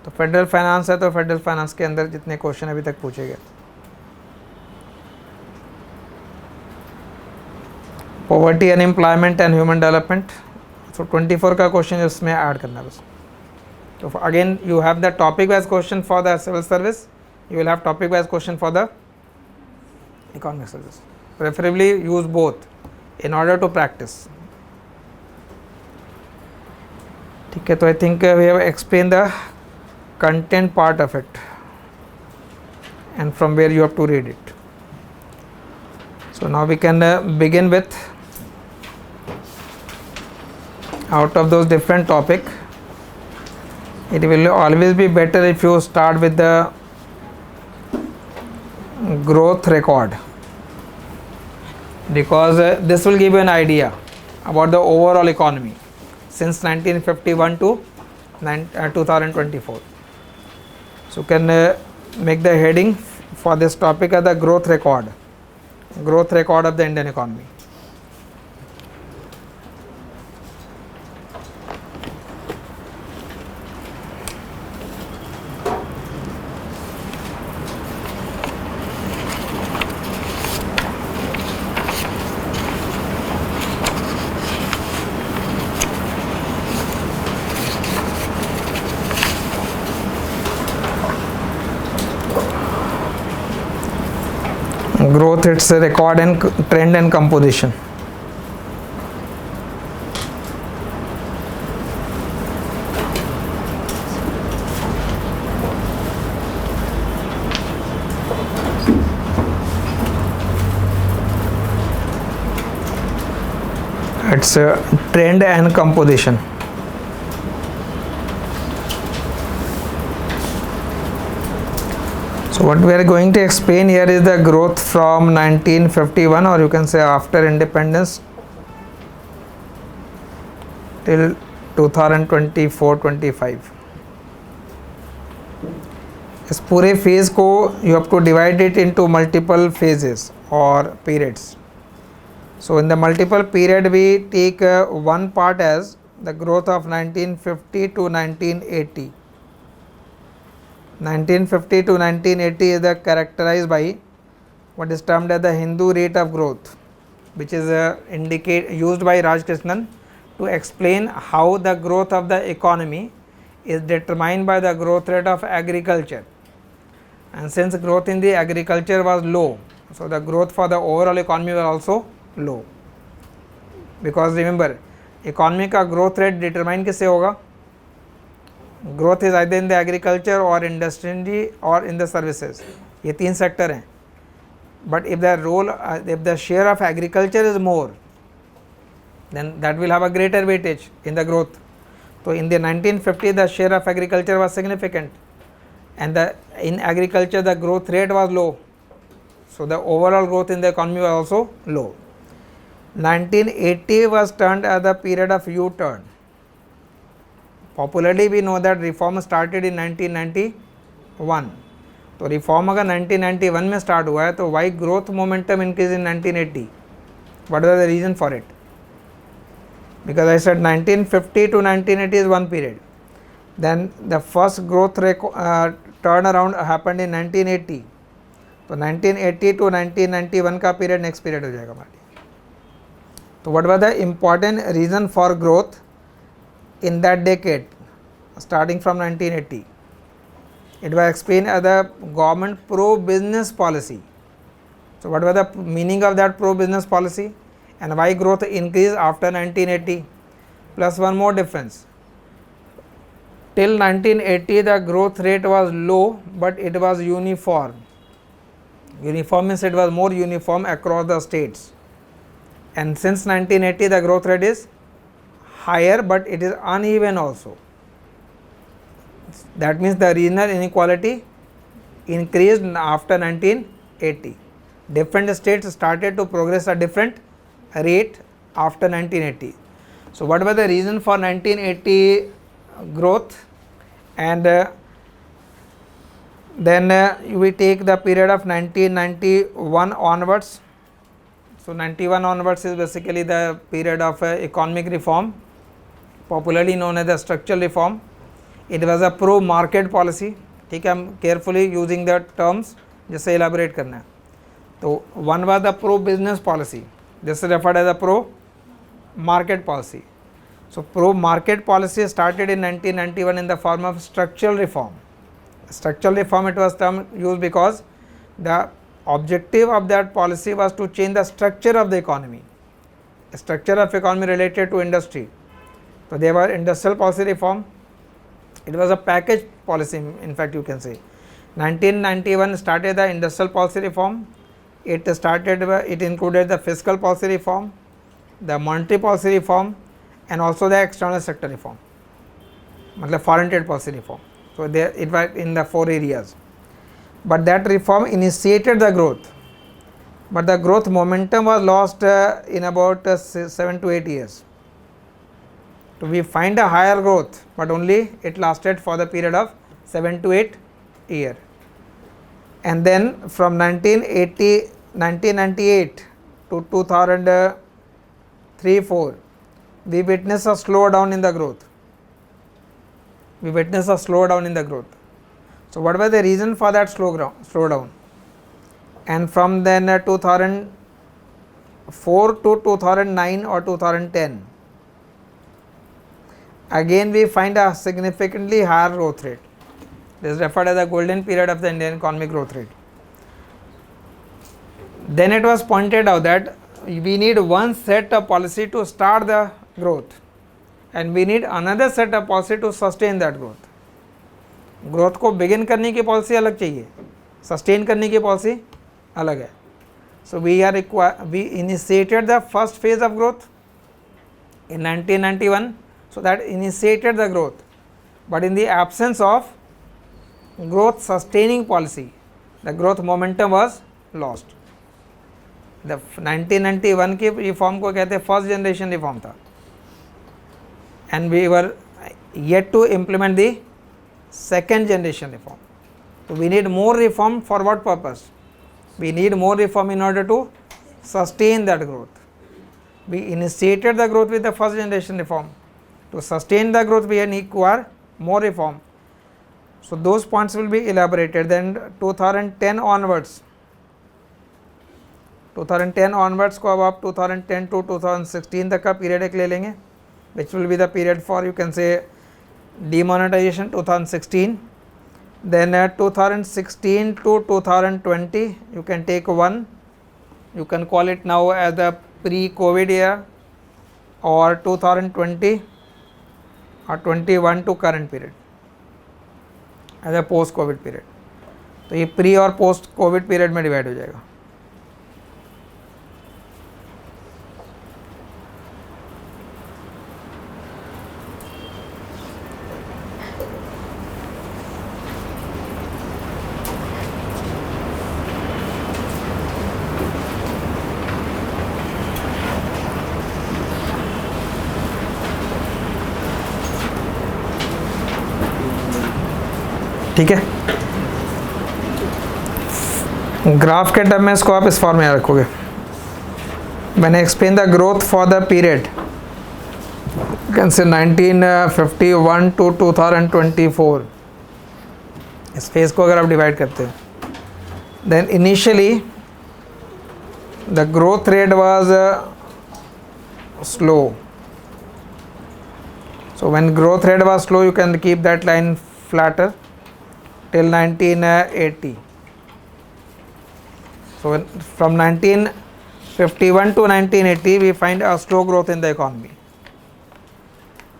तो फेडरल फाइनेंस है तो फेडरल फाइनेंस के अंदर जितने क्वेश्चन अभी तक पूछे गए. Poverty, unemployment and human development. So 24 का क्वेश्चन इसमें ऐड करना है बस. तो again you have the topic wise question for the civil service, you will have topic wise question for the economic service. Preferably use both in order to practice. ठीक है. तो I think we have explained the content part of it and from where you have to read it. So now we can begin with out of those different topic. It will always be better if you start with the growth record, because this will give you an idea about the overall economy since 1951 to 2024. So you can make the heading for this topic as the growth record of the Indian economy. Growth, its record and trend and composition. Its trend and composition. So what we are going to explain here is the growth from 1951, or you can say after independence till 2024-25. इस पूरे phase को you have to divide it into multiple phases or periods. So in the multiple period we take one part as the growth of 1950 to 1980. 1950 to 1980 is the characterized by what is termed as the Hindu rate of growth, which is used by Raj Krishnan to explain how the growth of the economy is determined by the growth rate of agriculture. And since growth in the agriculture was low, so the growth for the overall economy was also low. Because remember, economy का growth rate determine किससे होगा? Growth is either in the agriculture or industry or in the services. ये तीन sector हैं. But if the share of agriculture is more, then that will have a greater weightage in the growth. So in the 1950 the share of agriculture was significant, and in agriculture the growth rate was low. So the overall growth in the economy was also low. 1980 was termed as the period of U-turn. Popularly we know that reform started in 1991. तो reform अगर 1991 में start हुआ है तो why growth momentum increase in 1980? What are the reason for it? Because I said 1950 to 1980 is one period. Then the first growth turnaround happened in 1980. तो 1980 to 1991 का period next period हो जाएगा हमारे. तो what was the important reason for growth in that decade starting from 1980? It was explained as the government pro-business policy. So what was the meaning of that pro-business policy and why growth increased after 1980? Plus one more difference. Till 1980 the growth rate was low, but it was uniform. Uniform means it was more uniform across the states. and since 1980 the growth rate is higher, but it is uneven also. That means the regional inequality increased after 1980. Different states started to progress at different rate after 1980. So what was the reason for 1980 growth? And then we take the period of 1991 onwards. So 91 onwards is basically the period of economic reform, popularly known as the structural reform. It was a pro market policy. ठीक है, हम carefully using the terms जैसे elaborate करना है. तो one was the pro business policy, this is referred as a pro market policy. So pro market policy started in 1991 in the form of structural reform. Structural reform, it was term used because the objective of that policy was to change the structure of the economy, structure of economy related to industry. So there were industrial policy reform. It was a package policy, in fact you can say. 1991 started the industrial policy reform. It included the fiscal policy reform, the monetary policy reform, and also the external sector reform, मतलब foreign trade policy reform. So there it was in the 4 areas. But that reform initiated the growth, but the growth momentum was lost in about 7 to 8 years. So we find a higher growth, but only it lasted for the period of 7 to 8 years. And then from 1998 to 2003-4, we witness a slowdown in the growth. So what was the reason for that slowdown? And from then 2004 to 2009 or 2010, again we find a significantly higher growth rate. This is referred as the golden period of the Indian economic growth rate. Then it was pointed out that we need one set of policy to start the growth, and we need another set of policy to sustain that growth. Growth को begin करने की policy अलग चाहिए, sustain करने की policy अलग है. So we initiated the first phase of growth in 1991, so that initiated the growth, but in the absence of growth sustaining policy, the growth momentum was lost. The 1991 की reform को कहते हैं first generation reform था, and we were yet to implement the second generation reform. So we need more reform for what purpose? We need more reform in order to sustain that growth. We initiated the growth with the first generation reform. To sustain the growth we require more reform. So those points will be elaborated. Then 2010 onwards को अब आप 2010 to 2016 तक का period एक ले लेंगे, which will be the period for, you can say, demonetization 2016. Then 2016 to 2020 you can take one, you can call it now as the pre-COVID year, or 2020 or 21 to current period as a post-COVID period. तो ये pre और post Covid period में divide हो जाएगा. ठीक है, graph के term में इसको आप इस फॉर्म में रखोगे. मैंने explain the growth for the period, can say 1951 to 2024. इस फेज को अगर आप डिवाइड करते हैं, then initially the growth rate was slow. So when growth rate was slow, you can keep that line flatter till 1980. So from 1951 to 1980 we find a slow growth in the economy.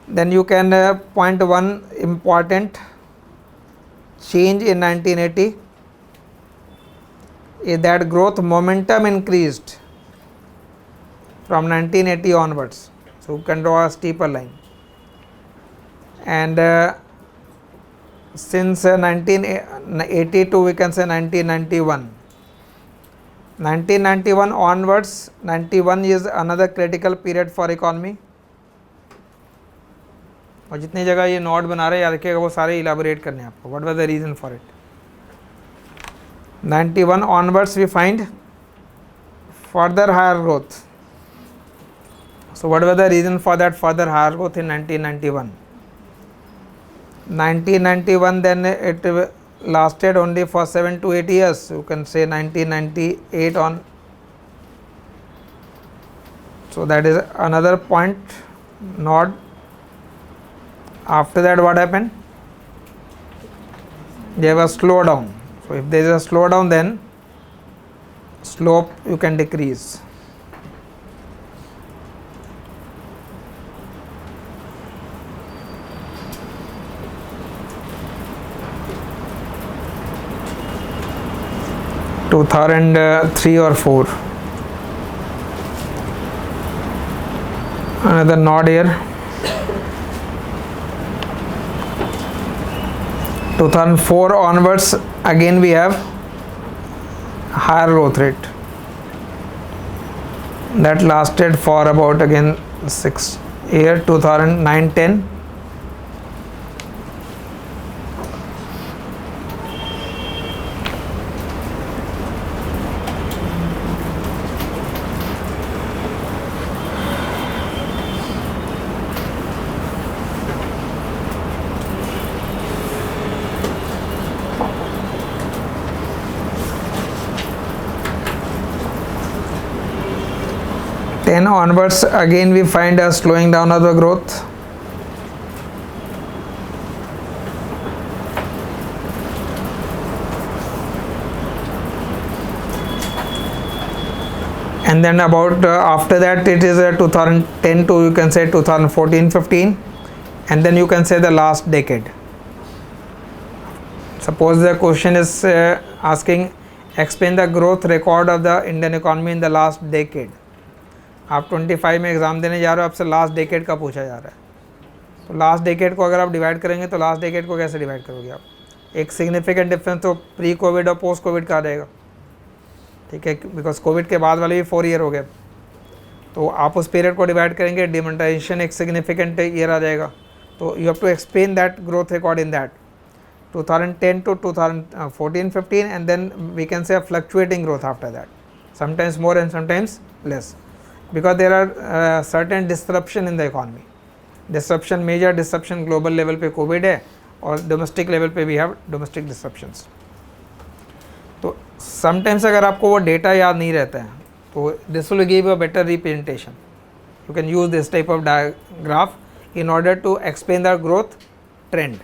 Then you can point one important change in 1980 is that growth momentum increased from 1980 onwards. So you can draw a steeper line. And since 1982 we can say 1991. 1991 onwards, 91 is another critical period for economy. और जितनी जगह ये note बना रहे हैं याद रखिएगा वो सारे इलाबोरेट करने हैं आपको. What was the reason for it. 91 onwards we find further higher growth. So what was the reason for that further higher growth in 1991? 1991 then it lasted only for 7 to 8 years. You can say 1998 on. So that is another point. Not after that what happened? There was slowdown. So if there is a slowdown then slope you can decrease. Two 2003 or 4. Another nod here. 2004 onwards again we have higher growth rate that lasted for about again 6 years. 2009-10. Then onwards again we find a slowing down of the growth. And then about after that it is 2010 to you can say 2014-15, and then you can say the last decade. Suppose the question is asking explain the growth record of the Indian economy in the last decade. आप 25 में exam देने जा रहे हो, आपसे last decade का पूछा जा रहा है. तो लास्ट डेकेड को अगर आप डिवाइड करेंगे तो लास्ट डेकेड को कैसे डिवाइड करोगे आप. एक सिग्निफिकेंट डिफरेंस तो प्री कोविड और पोस्ट कोविड का आ जाएगा. ठीक है, बिकॉज कोविड के बाद वाले भी 4 ईयर हो गए. तो आप उस पीरियड को डिवाइड करेंगे, डिमोनेटाइजेशन एक सिग्निफिकेंट ईयर आ जाएगा. तो you have to explain that growth record in that 2010 to 2014-15, and then we can say a fluctuating growth after that, sometimes more and sometimes less. Because there are certain disruption in the economy. Disruption, major disruption global level पे Covid है और domestic level पे we have domestic disruptions. तो sometimes अगर आपको वो data याद नहीं रहता है तो this will give a better representation. You can use this type of graph in order to explain the growth trend.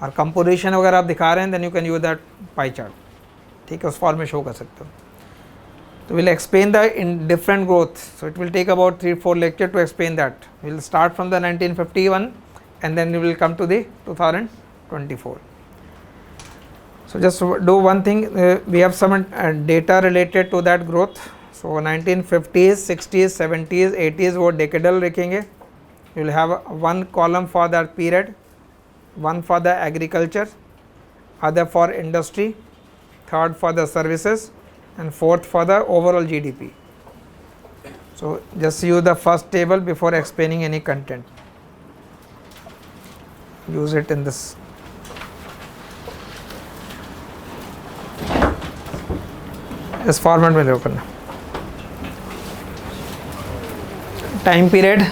और composition अगर आप दिखा रहे हैं then you can use that pie chart. ठीक है, उस फॉर्म में शो कर सकते हो. So we'll explain the in different growth. So it will take about 3-4 lecture to explain that. We'll start from the 1951 and then we will come to the 2024. So just do one thing. We have some data related to that growth. So 1950s, 60s, 70s, 80s वो decadal लिखेंगे. You will have one column for that period, one for the agriculture, other for industry, third for the services, and fourth for the overall GDP. So just use the first table before explaining any content. Use it in this. इस format में देखो करना. Time period,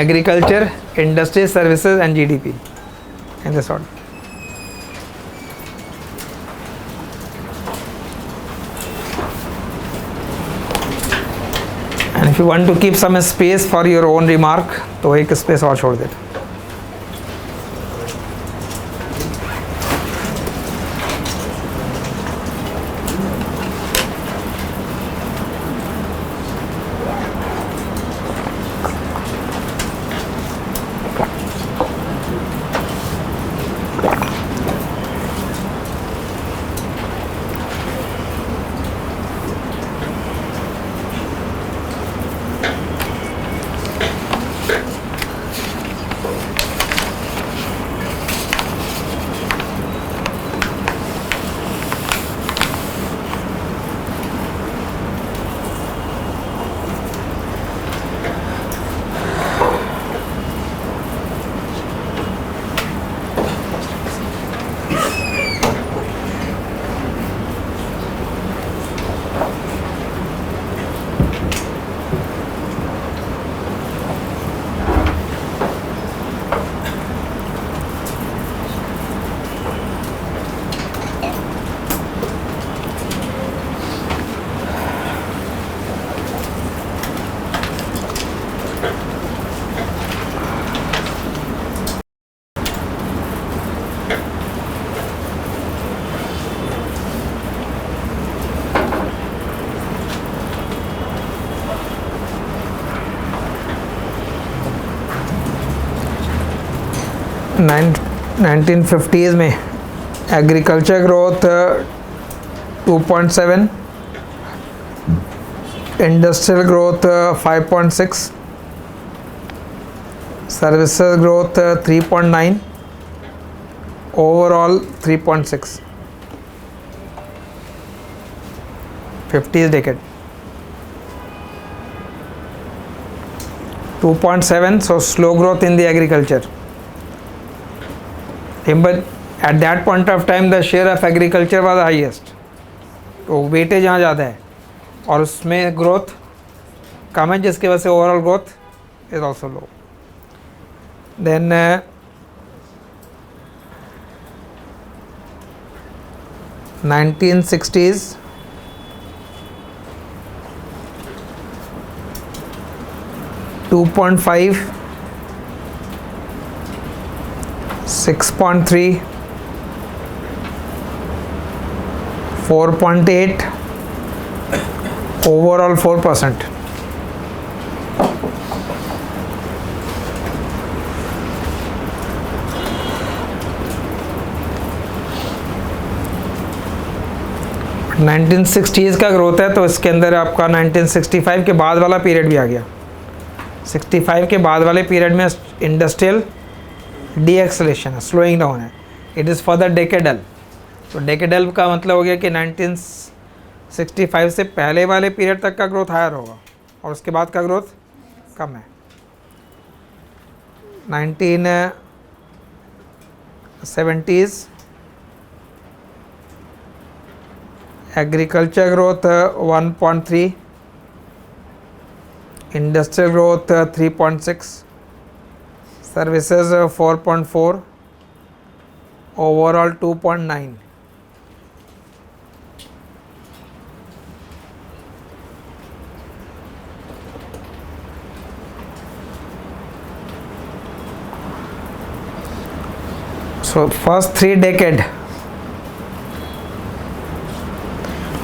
agriculture, industry, services and GDP in this order. And if you want to keep some space for your own remark, तो एक space और छोड़ देते. 1950s में agriculture growth 2.7, industrial growth 5.6, services growth 3.9, overall 3.6. 50s decade 2.7, so slow growth in the agriculture. But at that point of time the share of agriculture was the highest, तो weightage यहाँ ज़्यादा है और उसमें ग्रोथ कम है, जिसकी वजह से overall growth is also low. Then 1960s 2.5, 6.3, 4.8, overall 4%. Nineteen sixties का ग्रोथ है, तो इसके अंदर आपका 1965 के बाद वाला पीरियड भी आ गया. 65 के बाद वाले पीरियड में इंडस्ट्रियल डी एक्सलेशन है, स्लोइंग डाउन है. It is for the decadal. तो डेकेडल का मतलब हो गया कि 1965 से पहले वाले पीरियड तक का ग्रोथ हायर होगा और उसके बाद का ग्रोथ कम है. 1970s agriculture growth 1.3, industrial growth 3.6, services 4.4, overall 2.9. So first 3 decade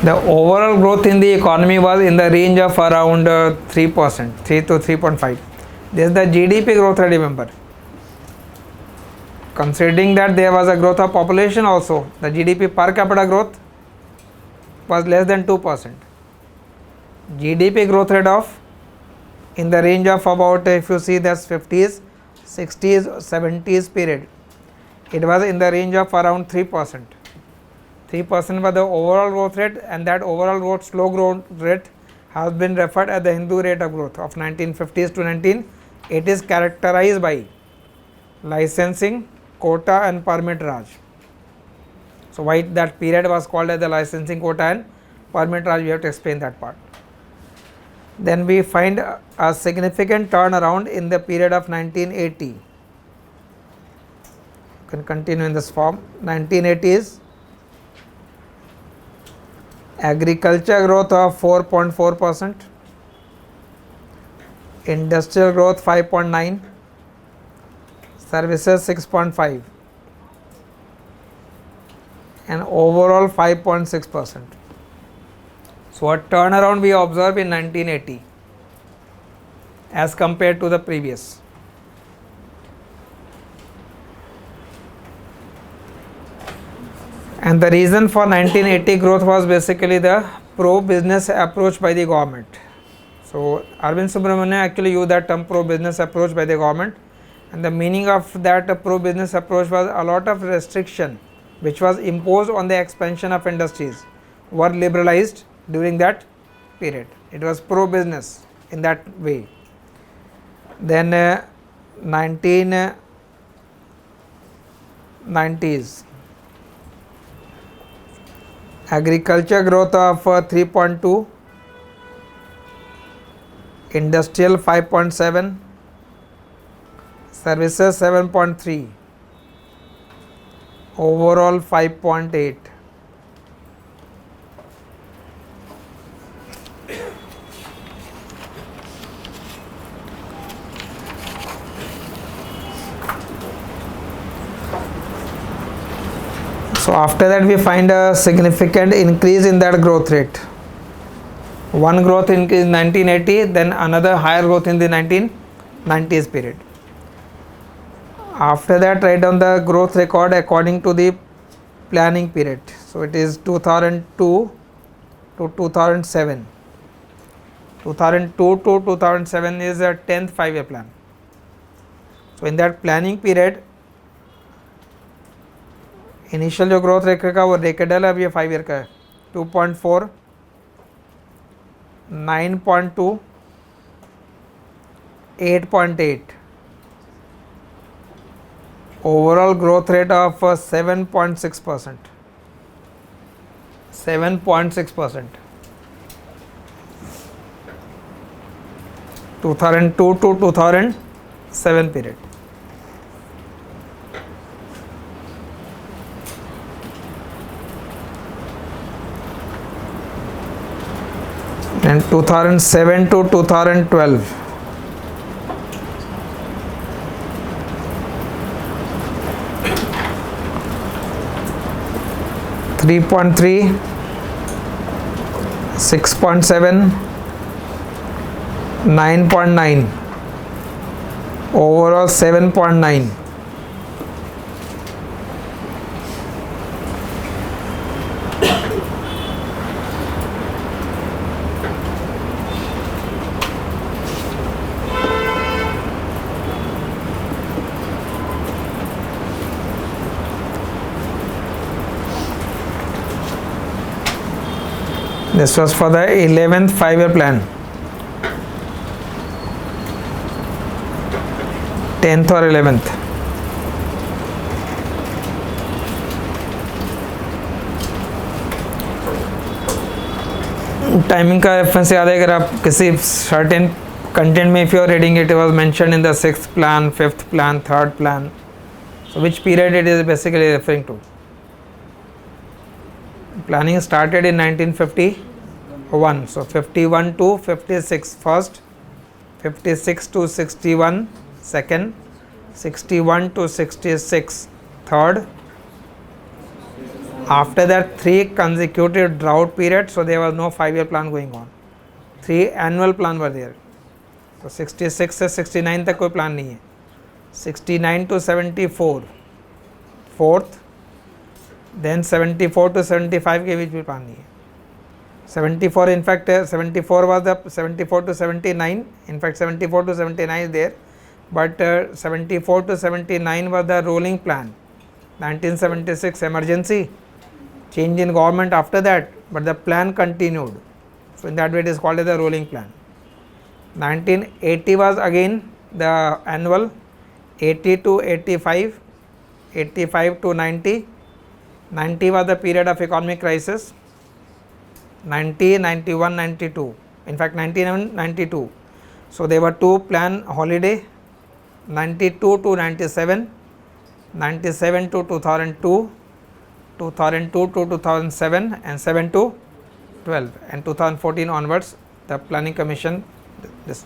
the overall growth in the economy was in the range of around 3%, 3 to 3.5. This is the GDP growth rate, remember. Considering that there was a growth of population also, the GDP per capita growth was less than 2%. GDP growth rate of in the range of about, if you see that's 50s, 60s, 70s period, it was in the range of around 3%. 3% was the overall growth rate, and that overall growth, slow growth rate, has been referred as the Hindu rate of growth of 1950s to 1980s, characterized by licensing, quota and permit Raj. So why that period was called as the licensing, quota and permit Raj, we have to explain that part. Then we find a significant turnaround in the period of 1980. You can continue in this form. 1980s agriculture growth of 4.4%, industrial growth 5.9, services 6.5, and overall 5.6%. So a turnaround we observe in 1980 as compared to the previous. And the reason for 1980 growth was basically the pro-business approach by the government. So Arvind Subramanian actually used that term pro-business approach by the government, and the meaning of that pro-business approach was a lot of restriction which was imposed on the expansion of industries were liberalized during that period. It was pro-business in that way. Then 1990s, agriculture growth of 3.2, industrial 5.7, services 7.3, overall 5.8. So after that we find a significant increase in that growth rate. One growth increase in 1980, then another higher growth in the 1990s period. After that, write down the growth record according to the planning period. So it is 2002 to 2007. 2002 to 2007 is a 10th 5-year plan. So in that planning period, initial जो growth rate का वो decadal है, अब ये 5 year का है. 2.4, 9.2, 8.8, overall growth rate of 7.6%. 7.6%. 2002 to 2007 period. And 2007 to 2012, 3.3, 6.7, 9.9, overall 7.9. This was for the 11th 5-year plan. 10th or 11th. Timing का reference याद है अगर आप किसी सर्टेन कंटेंट में, if you are reading it was mentioned in the 6th plan, 5th plan, 3rd plan, so which period it is basically referring to. Planning started in 1951, so 51 to 56 first, 56 to 61 second, 61 to 66 third. After that 3 consecutive drought periods, so there was no 5-year plan going on. 3 annual plan were there. So 66 से 69 तक कोई plan नहीं है. 69 to 74 fourth, then 74 to 75 के बीच में plan नहीं है. 74 in fact 74 was the 74 to 79, in fact 74 to 79 is there, but 74 to 79 was the rolling plan. 1976 emergency, change in government after that, but the plan continued, so in that way it is called as the rolling plan. 1980 was again the annual, 80 to 85, 85 to 90, 90 was the period of economic crisis, 90, 91, 92, in fact 91, 92. So there were 2 plan holiday, 92 to 97, 97 to 2002, 2002 to 2007, and 7 to 12, and 2014 onwards the planning commission this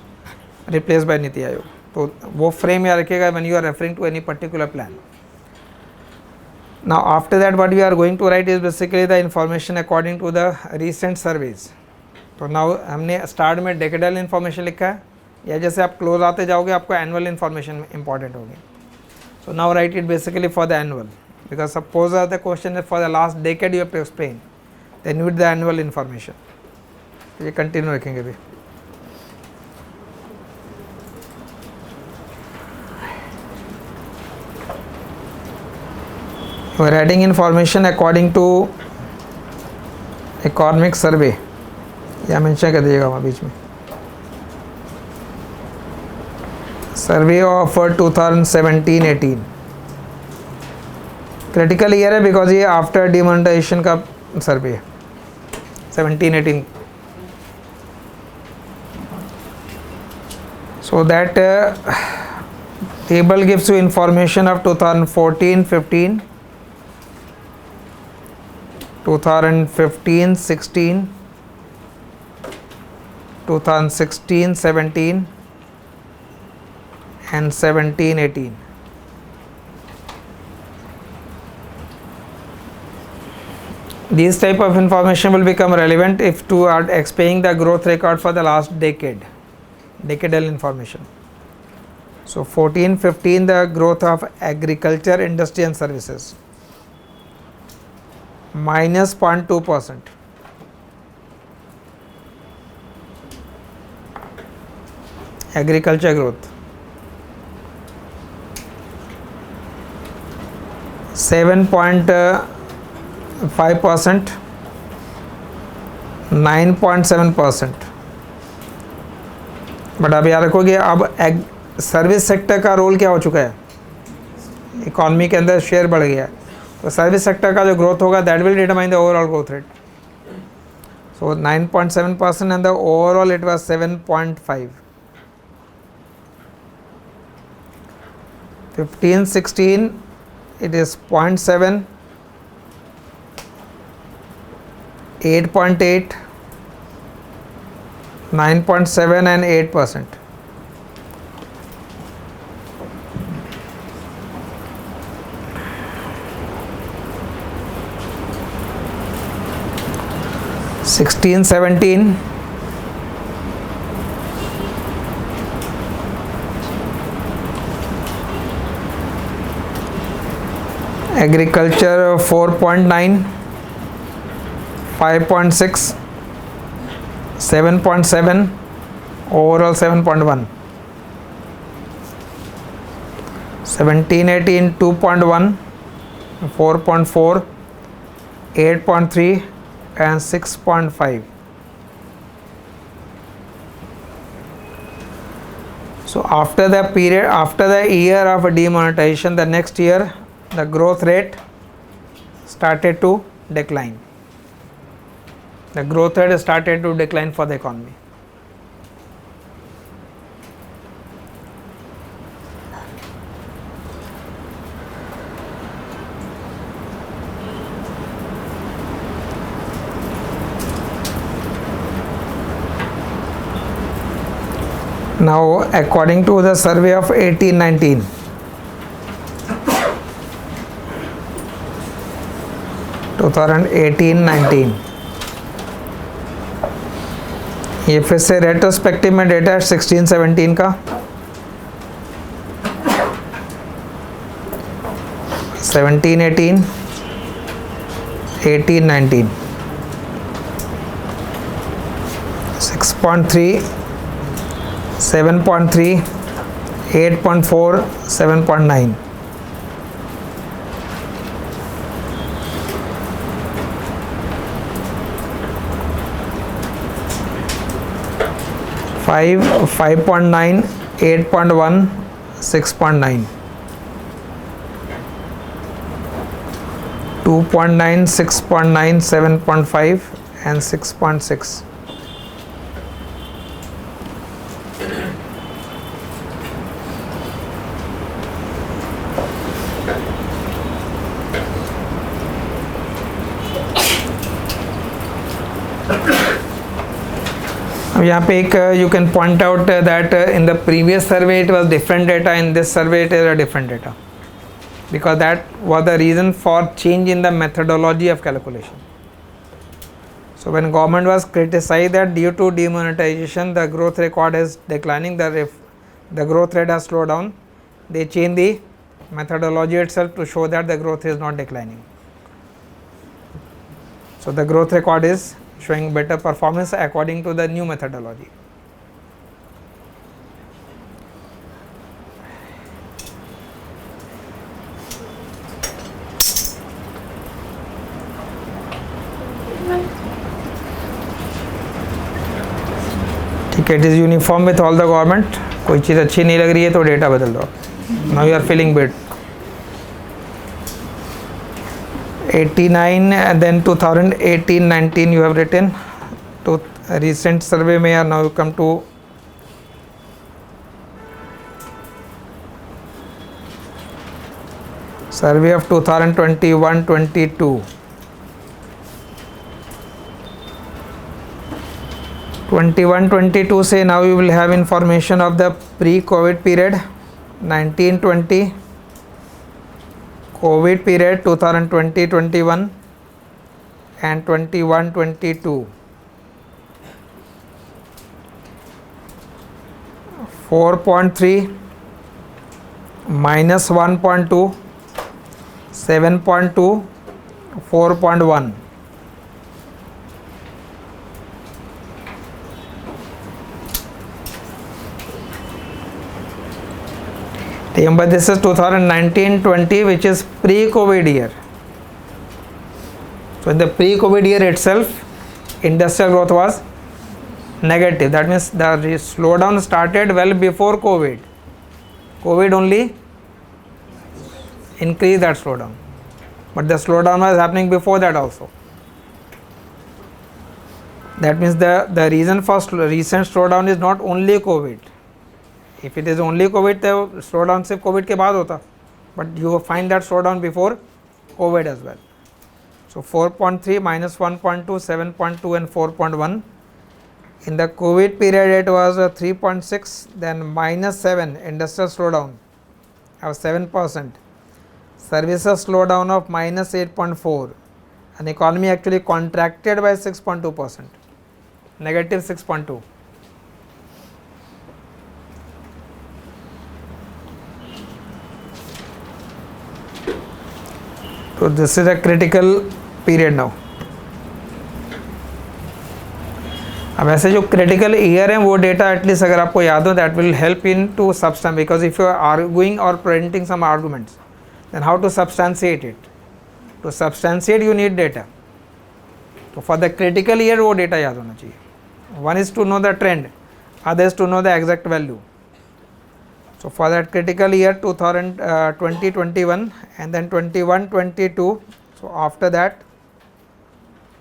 replaced by Niti Aayog. तो वो frame याद रखिएगा when you are referring to any particular plan. Now after that what we are going to write is basically the information according to the recent surveys. तो now हमने start में decadal information लिखा है, या जैसे आप close आते जाओगे आपको annual information important होगी. So now write it basically for the annual, because suppose the question is for the last decade you have to explain, then you need the annual information. ये continue रखेंगे भी. we are adding information according to economic survey, या mention कर दीजिएगा वहाँ बीच में, survey of 2017-18 critical year है because ये आफ्टर डिमोनेटाइजेशन का सर्वे है 17-18. So that table gives you information of 2014-15, 2015-16, 2016-17 and 17-18. These type of information will become relevant if you are explaining the growth record for the last decade, decadal information. So 14-15 the growth of agriculture, industry and services minus 0.2%. Agriculture growth 7.5%, 9.7%. But अब याद रखोगे अब service sector का role क्या हो चुका है, economy के अंदर शेयर बढ़ गया है, तो सर्विस सेक्टर का जो ग्रोथ होगा that will determine the overall growth rate. So 9.7% and the overall it was 7.5. 15-16 it is 0.7, 8.8, 9.7 and 8%. Sixteen, 17, agriculture 4.9, 5.6, 7.7, overall 7.1. 17-18 2.1, 4.4, 8.3 and 6.5. So after the period, after the year of demonetization, the next year the growth rate started to decline. The growth rate started to decline for the economy. Now according to the survey of 18-19, ये फिर से retrospective में data है 16-17 का, 17-18, 18-19, 6.3, 7.3, 8.4, 7.9. Five, 5.9, 8.1, 6.9, 2.9, 6.9, 7.5 and 6.6. अब यहाँ पे एक you can point out that in the previous survey it was different data, in this survey it is a different data, because that was the reason for change in the methodology of calculation. So when government was criticized that due to demonetization the growth record is declining, the growth rate has slowed down, they changed the methodology itself to show that the growth is not declining. So the growth record is showing better performance according to the new methodology. Okay, it is uniform with all the government. कोई चीज़ अच्छी नहीं लग रही है तो data बदल दो. Now you are feeling bad. 89 and then 2018-19 you have written. To recent survey में are now you come to survey of 2021-22. 21-22 say now you will have information of the pre-COVID period, 19-20, COVID period 2020-21 and 21-22. 4.3 minus 1.2, 7.2, 4.1. Remember this is 2019-20 which is pre-COVID year. So in the pre-COVID year itself industrial growth was negative. That means the slowdown started well before COVID. COVID only increased that slowdown. But the slowdown was happening before that also. That means the reason for recent slowdown is not only COVID. If it is only COVID, the slowdown सिर्फ COVID के बाद होता. But you find that slowdown before COVID as well. So 4.3 minus 1.2, 7.2 and 4.1. In the COVID period it was 3.6, then minus 7 industrial slowdown of 7%. Services slowdown of minus 8.4. And economy actually contracted by 6.2%. Negative 6.2. So this is a critical period now. अब ऐसे जो critical year हैं वो data at least अगर आपको याद हो that will help in to substance because if you are arguing और presenting some arguments then how to substantiate it. To substantiate you need data. तो फॉर द क्रिटिकल ईयर वो data याद होना चाहिए. One is to know the trend, other is to know the exact value. So for that critical year 2020-21 and then 21-22, so after that,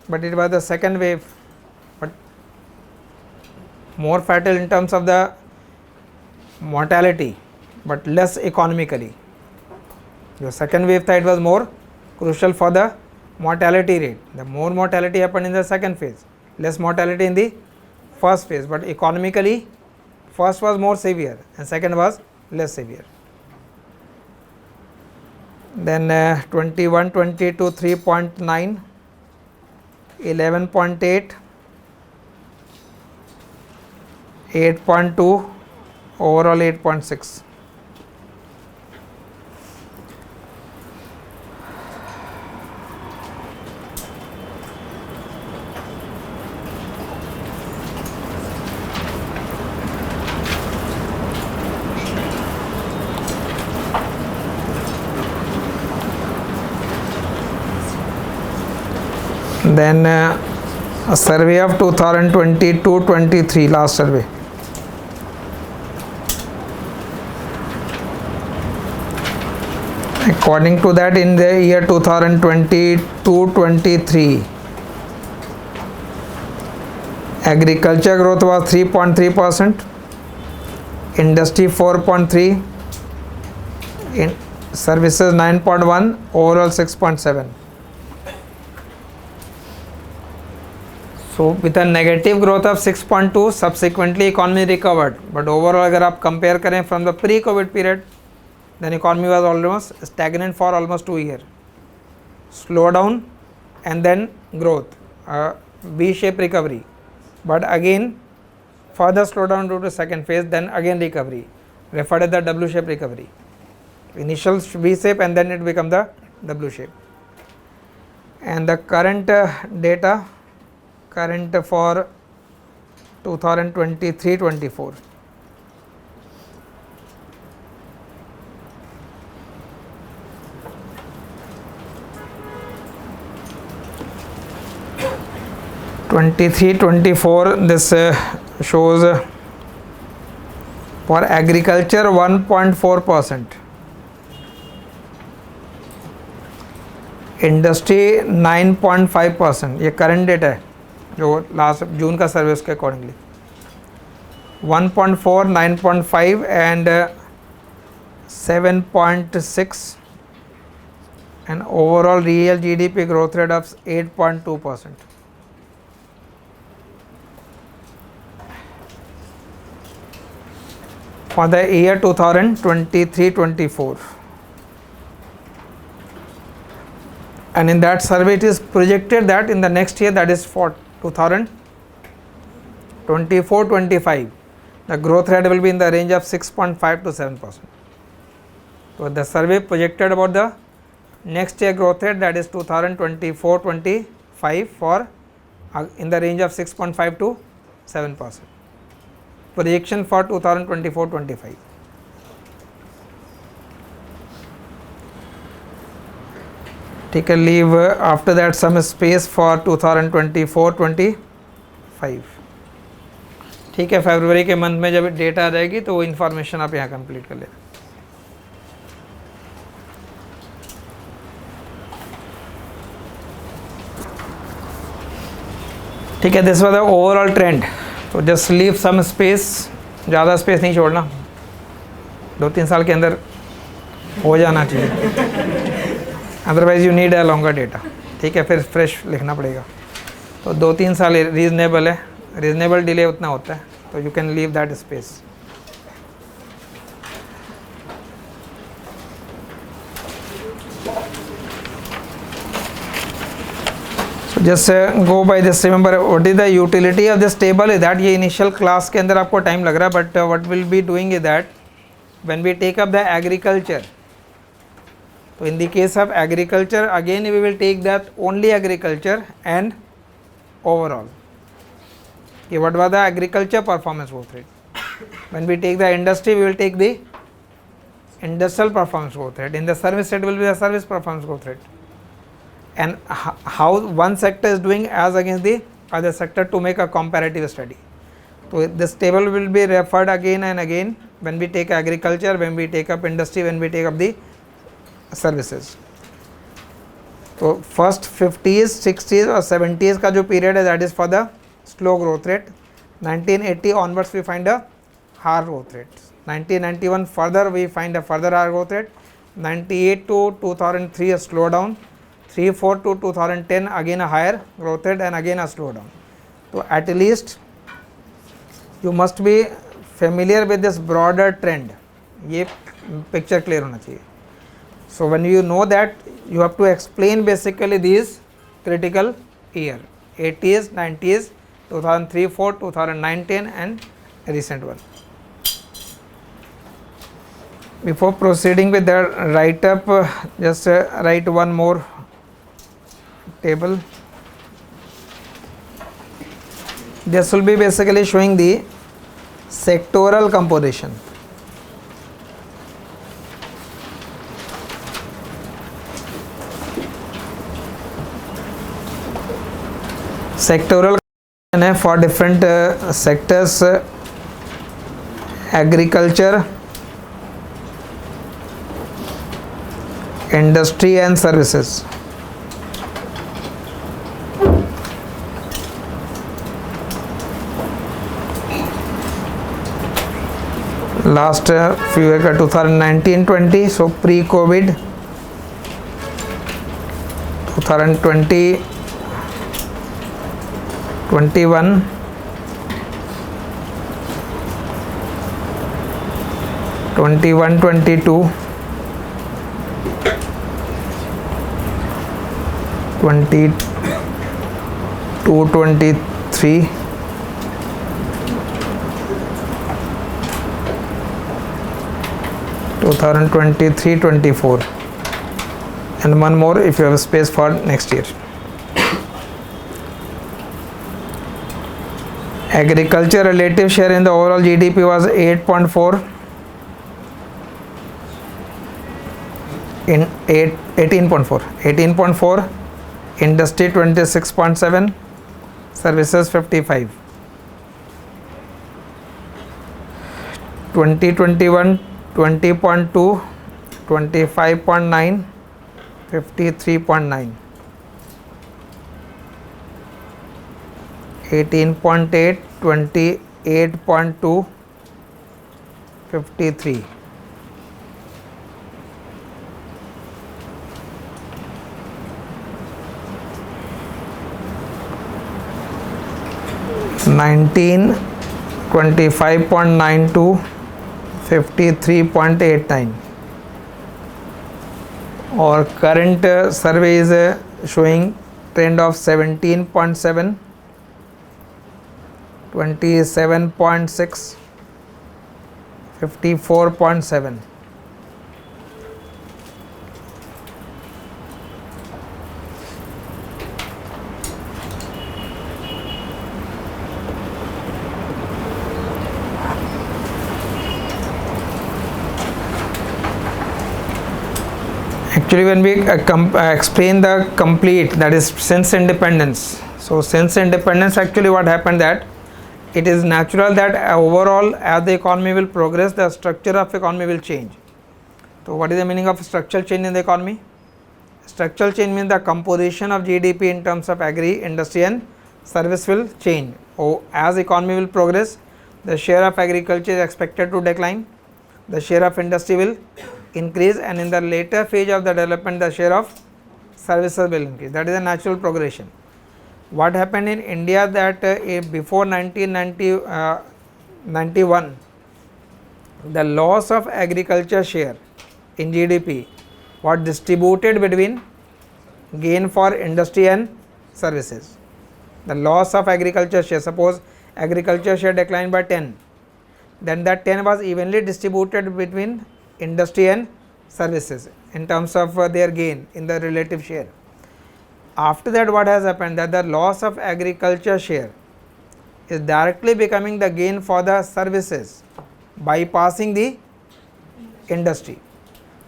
but it was the second wave, but more fatal in terms of the mortality, but less economically. The second wave that was more crucial for the mortality rate. The more mortality happened in the second phase, less mortality in the first phase, but economically first was more severe and second was less severe. Then 21-22 3.9, 11.8, 8.2, overall 8.6. Then a survey of 2022-23, last survey. According to that, in the year 2022-23, agriculture growth was 3.3%, industry 4.3%, in services 9.1%, overall 6.7%. So with a negative growth of 6.2, subsequently economy recovered. But overall अगर आप compare करें from the pre-COVID period, then economy was almost stagnant for almost 2 years. Slowdown and then growth, V-shaped recovery. But again, further slowdown due to second phase, then again recovery, referred as the W-shaped recovery. Initial V-shape and then it become the W-shape. And the current data. Current for 2023-24. This shows For agriculture 1.4%, industry 9.5%, ये current data है जो last जून का सर्वे उसके accordingly 1.4, 9.5 and 7.6 and overall real GDP growth rate of 8.2%. For the year 2023-24, and in that survey it is projected that in the next year, that is for 2024-25, the growth rate will be in the range of 6.5 to 7%. So the survey projected about the next year growth rate, that is 2024-25 for in the range of 6.5 to 7%. Projection for 2024-25. Take a leave after that some space for 2024-25. ठीक है, फरवरी के month में जब data आ जाएगी तो वो information आप यहाँ कंप्लीट कर लेना. ठीक है, this was the overall trend. तो जस्ट लीव सम स्पेस, ज़्यादा स्पेस नहीं छोड़ना, 2-3 साल के अंदर हो जाना चाहिए, otherwise you need a longer data. ठीक है, फिर फ्रेश लिखना पड़ेगा. तो 2-3 साल रीजनेबल है, रीजनेबल डिले उतना होता है, तो you can leave that space. Just go by this. Remember what is the utility of this table is that, ये इनिशियल क्लास के अंदर आपको टाइम लग रहा है, but what will be doing is that when we take up the agriculture, तो in the case of agriculture again we will take that only agriculture and overall. ये what was the agriculture performance growth rate. When we take the industry we will take the industrial performance growth rate. In the service rate will be the service performance growth rate. And how one sector is doing as against the other sector to make a comparative study. So this table will be referred again and again when we take agriculture, when we take up industry, when we take up the services. So first 50s, 60s or 70s का जो period है, that is for the slow growth rate. 1980 onwards we find a higher growth rate. 1991 further we find a further higher growth rate. 98 to 2003 a slowdown. 3-4 to 2010 again a higher growth rate and again a slowdown. So at least you must be familiar with this broader trend. ये picture clear होना चाहिए. So when you know that, you have to explain basically these critical year, 80s, 90s, 2003-4, 2009-10 and recent one. Before proceeding with the write up, just write one more table. This will be basically showing the sectoral composition. Sectoral है for different sectors, agriculture, industry and services. Last few year का 2019-20, so pre-COVID, 2020, 21, 21-22, 22-23, 2023-24, and one more if you have space for next year. Agriculture relative share in the overall GDP was 8.4 in 18.4, industry 26.7, services 55. 2021 20.2, 25.9, 53.9, 18.8, 28.2, 53. Nineteen 25.92, 53.89. और current survey is showing trend of 17.7, 27.6, 54.7. Actually, when we explain the complete, that is since independence. So since independence, actually what happened, that it is natural that overall as the economy will progress, the structure of economy will change. So what is the meaning of structural change in the economy? Structural change means the composition of GDP in terms of agri, industry and service will change. As economy will progress, the share of agriculture is expected to decline, the share of industry will increase, and in the later phase of the development, the share of services will increase. That is a natural progression. What happened in India, that before 1991, the loss of agriculture share in GDP was distributed between gain for industry and services. The loss of agriculture share, suppose agriculture share declined by 10, then that 10 was evenly distributed between industry and services in terms of their gain in the relative share. After that, what has happened, that the loss of agriculture share is directly becoming the gain for the services, bypassing the industry.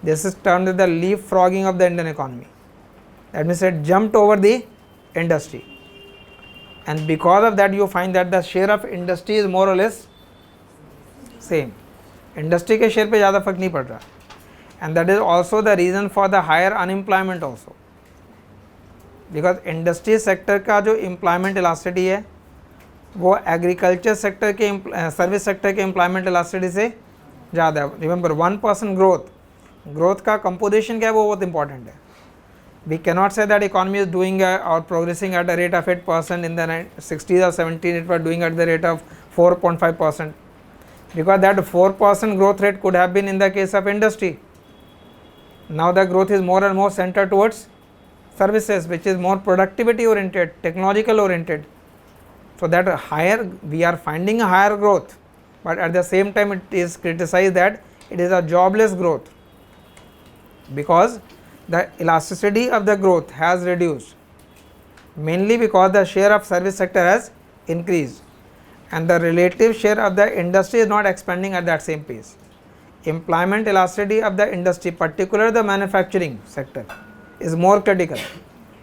This is termed the leapfrogging of the Indian economy. That means it jumped over the industry, and because of that you find that the share of industry is more or less same. Industry के share पे ज़्यादा फर्क नहीं पड़ रहा, and that is also the reason for the higher unemployment also, because industry sector का जो employment elasticity है वो एग्रीकल्चर सेक्टर के सर्विस सेक्टर के एम्प्लॉयमेंट इलास्टिसिटी से ज़्यादा है. रिमेंबर 1% ग्रोथ का कंपोजिशन क्या है वो बहुत इंपॉर्टेंट है. We cannot say that economy is doing और progressing at the rate of 8%, in the 60s or 70s it was doing at the rate of 4.5%. Because that 4% growth rate could have been in the case of industry. Now the growth is more and more centered towards services, which is more productivity oriented, technological oriented. So that higher, we are finding a higher growth, but at the same time it is criticized that it is a jobless growth, because the elasticity of the growth has reduced, mainly because the share of service sector has increased, and the relative share of the industry is not expanding at that same pace. Employment elasticity of the industry, particularly the manufacturing sector, is more critical.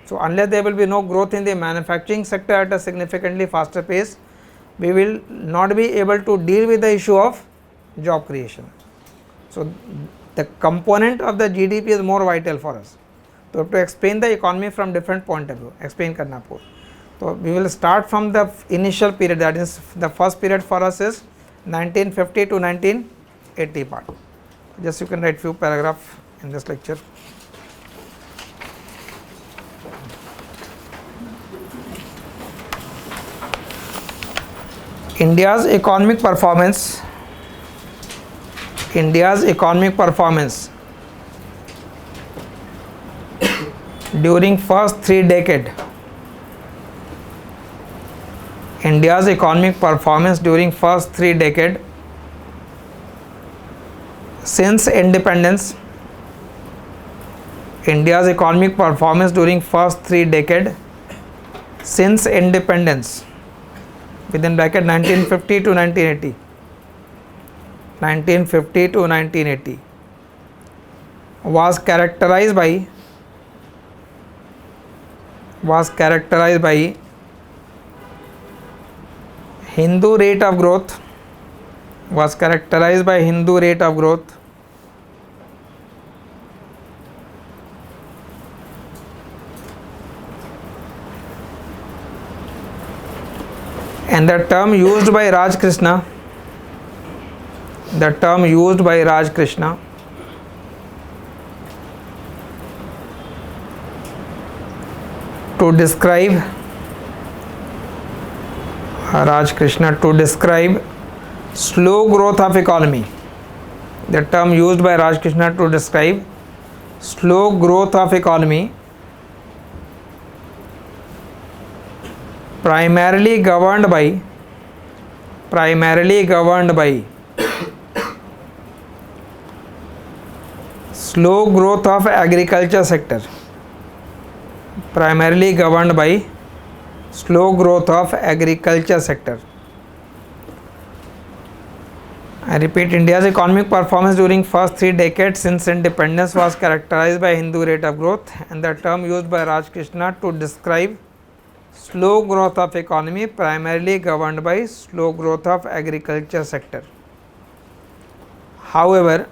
So unless there will be no growth in the manufacturing sector at a significantly faster pace, we will not be able to deal with the issue of job creation. So the component of the GDP is more vital for us. So to explain the economy from different point of view, explain karna po. So we will start from the initial period, that is the first period for us is 1950 to 1980 part. Just you can write few paragraphs in this lecture. India's economic performance during first three decades. India's economic performance during first three decades since independence. India's economic performance during first three decades since independence, within bracket 1950 to 1980. 1950 to 1980 was characterized by Hindu rate of growth, was characterized by Hindu rate of growth. And the term used by Raj Krishna, the term used by Raj Krishna to describe slow growth of economy. The term used by Raj Krishna to describe slow growth of economy primarily governed by slow growth of agriculture sector, primarily governed by slow growth of agriculture sector. I repeat, India's economic performance during first 3 decades since independence was characterized by Hindu rate of growth, and the term used by Raj Krishna to describe slow growth of economy primarily governed by slow growth of agriculture sector. However,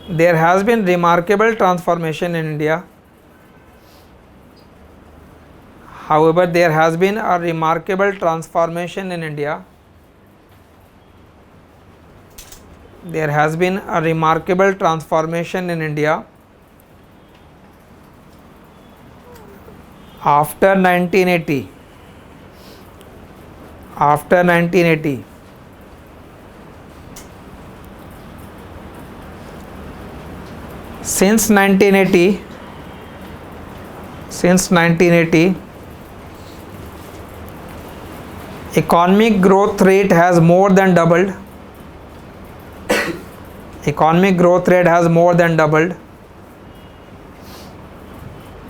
there has been remarkable transformation in India. However, there has been a remarkable transformation in India. There has been a remarkable transformation in India after 1980. After 1980. Since 1980, economic growth rate has more than doubled. Economic growth rate has more than doubled.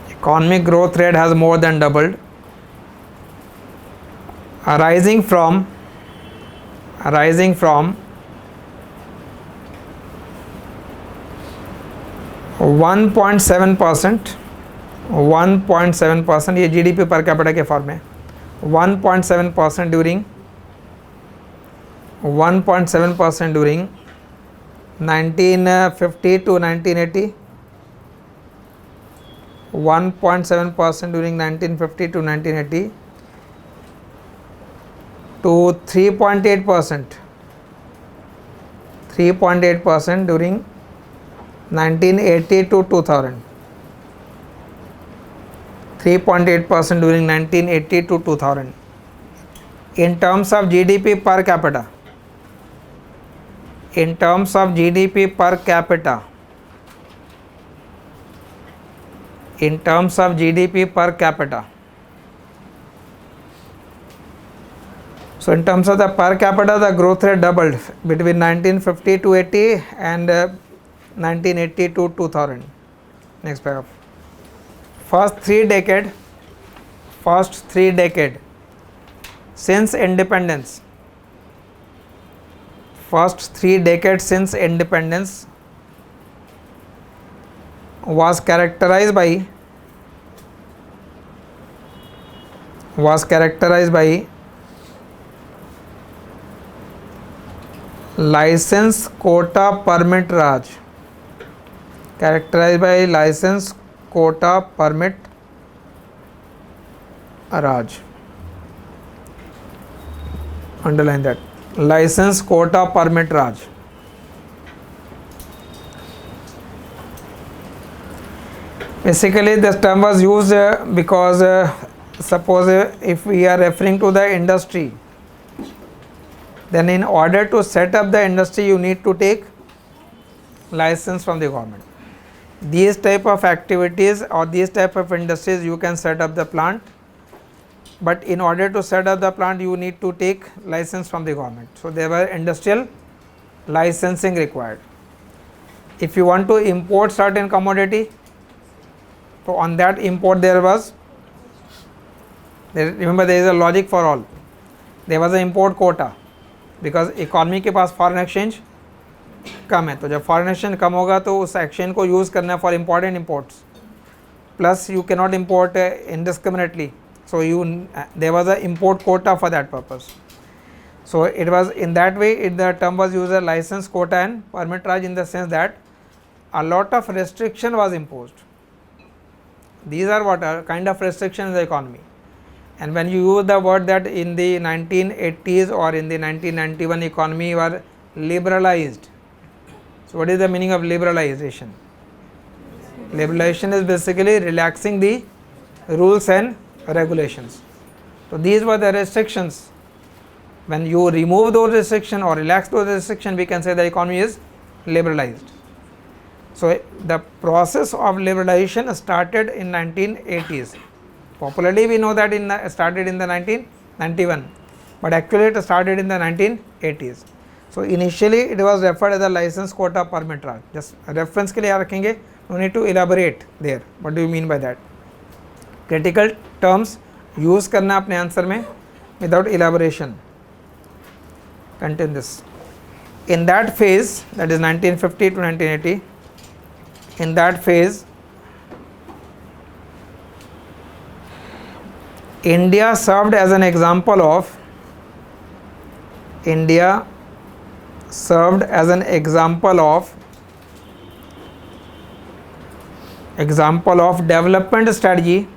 Economic growth rate has more than doubled, arising from 1.7%, 1.7%, ये GDP per capita के form में 1.7% during 1950 to 1980, 1.7% during 1950 to 1980 to 3.8% during 1980 to 2000. 3.8% during 1980 to 2000. In terms of GDP per capita, in terms of GDP per capita, in terms of GDP per capita. So in terms of the per capita, the growth rate doubled between 1950 to 80 and 1980 to 2000. Next paragraph. First three decade since independence. First 3 decades since independence was characterized by license quota permit Raj. Characterized by license quota permit Raj. Underline that. License quota permit Raj. Basically, this term was used because suppose if we are referring to the industry, then in order to set up the industry, you need to take license from the government. These type of activities or these type of industries, you can set up the plant, but in order to set up the plant, you need to take license from the government. So there were industrial licensing required. If you want to import certain commodity, so on that import remember there is a logic for all. There was an import quota because economy के पास foreign exchange कम है, तो जब foreign exchange कम होगा तो उस exchange को use करना for important imports. Plus you cannot import indiscriminately. So there was an import quota for that purpose. So it was in that way, the term was used as license, quota and permitrage, in the sense that a lot of restriction was imposed. These are what are kind of restrictions in the economy. And when you use the word that in the 1980s or in the 1991 economy were liberalized. So what is the meaning of liberalization? Liberalization is basically relaxing the rules and regulations. So these were the restrictions. When you remove those restrictions or relax those restrictions, we can say the economy is liberalized. So the process of liberalization started in 1980s. Popularly we know that it started in the 1991, but actually it started in the 1980s. So initially it was referred as the license, quota, permitrage. Just reference के लिए याद रखेंगे. No need to elaborate there. What do you mean by that? Critical terms use करना अपने answer में without elaboration. Continue this. In that phase, that is 1950 to 1980, in that phase, India served as an example of development strategy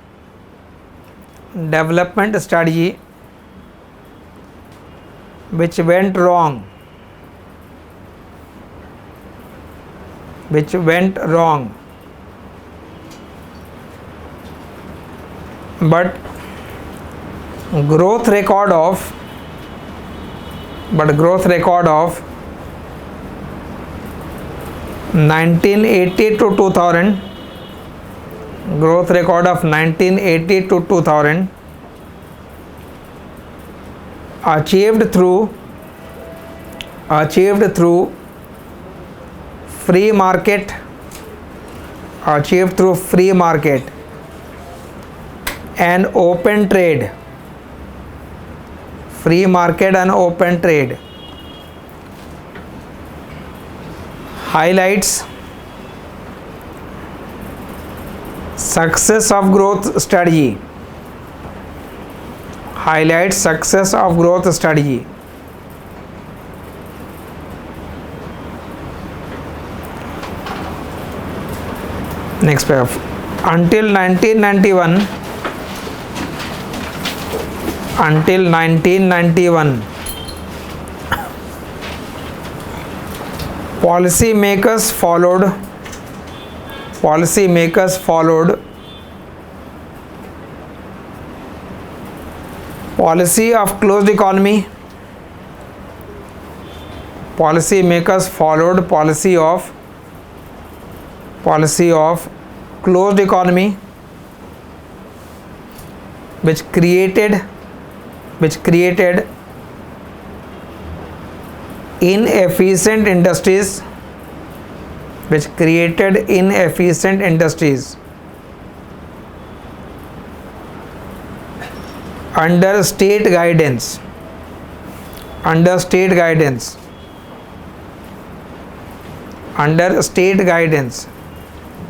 which went wrong, but growth record of 1980 to 2000, growth record of 1980 to 2000 achieved through free market and open trade. Free market and open trade highlights success of growth strategy. Next paragraph. Until 1991, policymakers followed policy of closed economy. Policymakers followed policy of closed economy, which created inefficient industries, under state guidance.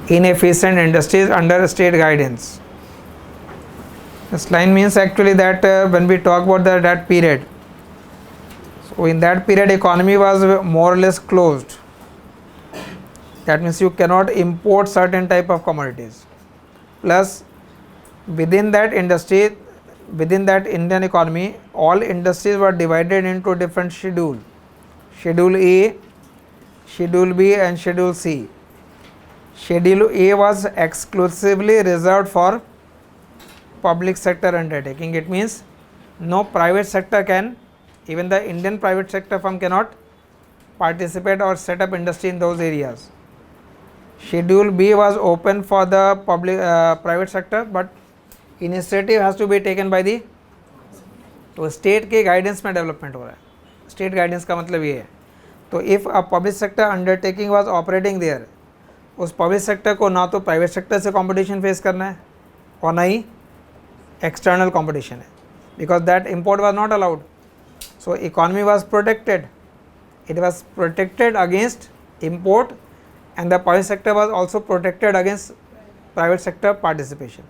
Inefficient industries under state guidance. This line means actually that when we talk about that period, so in that period economy was more or less closed. That means you cannot import certain type of commodities. Plus within that industry, within that Indian economy, all industries were divided into different schedule. Schedule A, Schedule B and Schedule C. Schedule A was exclusively reserved for public sector undertaking. It means no private sector can, even the Indian private sector firm cannot participate or set up industry in those areas. Schedule B was open for the private sector, but initiative has to be taken by the, तो state के guidance में development हो रहा है. State guidance का मतलब ये है. तो if a public sector undertaking was operating there, उस पब्लिक सेक्टर को ना तो प्राइवेट सेक्टर से कंपटीशन फेस करना है और ना ही एक्सटर्नल कंपटीशन है, because that import was not allowed. So economy was protected, it was protected against import and the public sector was also protected against private sector participation.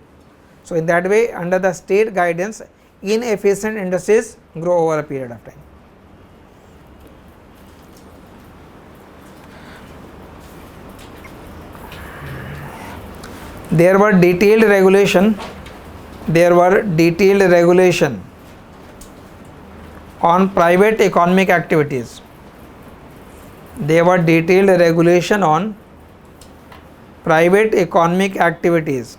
So in that way, under the state guidance, inefficient industries grow over a period of time. There were detailed regulation on private economic activities. There were detailed regulation on private economic activities.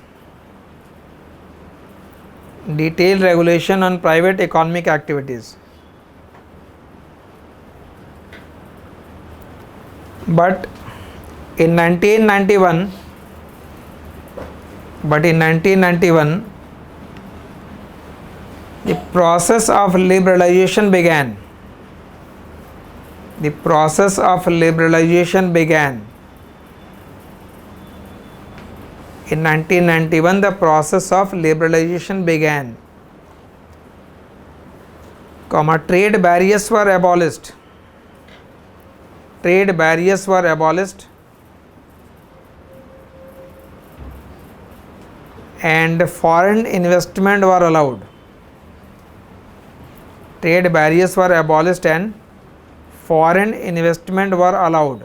Detailed regulation on private economic activities. But in 1991, the process of liberalization began. The process of liberalization began. In 1991, the process of liberalization began. Trade barriers were abolished. Trade barriers were abolished. And foreign investment were allowed. Trade barriers were abolished and foreign investment were allowed.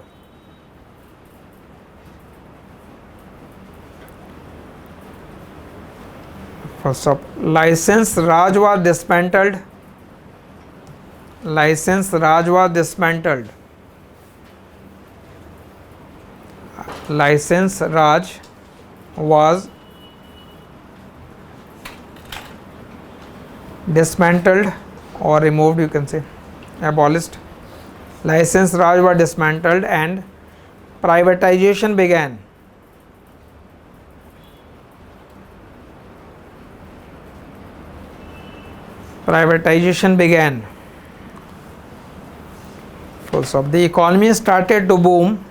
First of license Raj was dismantled. License Raj was dismantled. License Raj was dismantled or removed, you can say, abolished. License Raj was dismantled and privatization began. Privatization began. Full stop. The economy started to boom.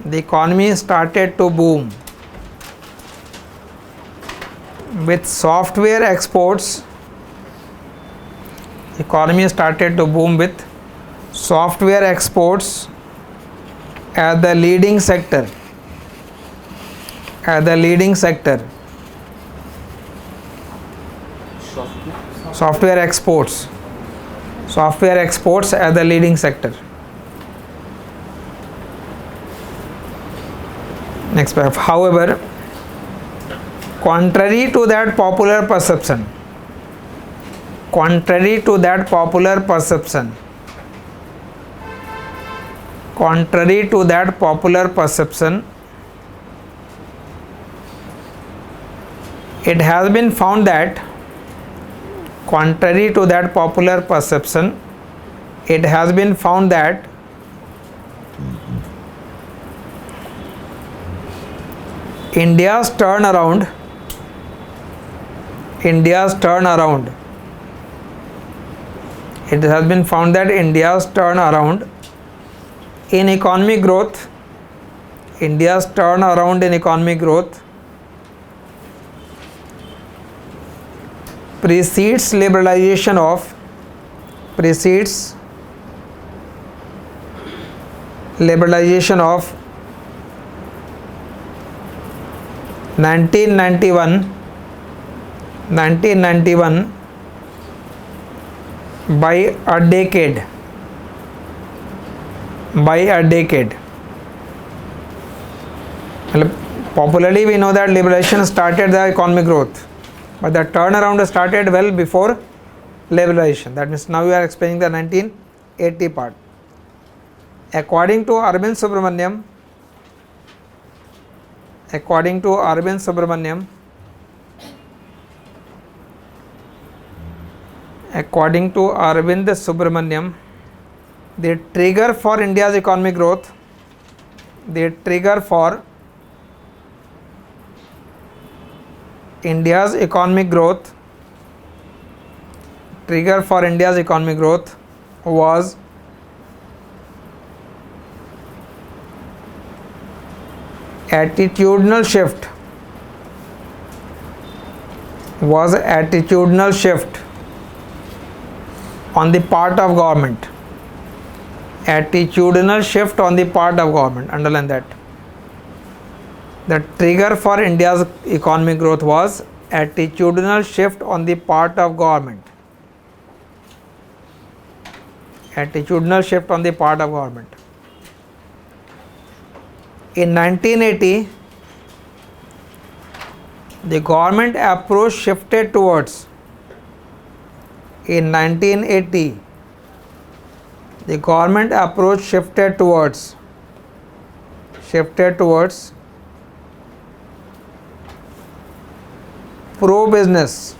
The economy started to boom with software exports. Economy started to boom with software exports as the leading sector. As the leading sector. Software exports. Software exports as the leading sector. Next paragraph. However, contrary to that popular perception, contrary to that popular perception, contrary to that popular perception, it has been found that, contrary to that popular perception, it has been found that India's turnaround it has been found that India's turnaround in economic growth, India's turnaround in economic growth precedes liberalization of 1991 by a decade. Popularly we know that liberalization started the economic growth, but the turnaround started well before liberalization. That means now we are explaining the 1980 part. According to Arvind Subramanian, the trigger for India's economic growth, India's economic growth was attitudinal shift on the part of government. Attitudinal shift on the part of government. Underline that. The trigger for India's economic growth was attitudinal shift on the part of government. Attitudinal shift on the part of government. In 1980, the government approach shifted towards, in 1980, the government approach shifted towards pro-business,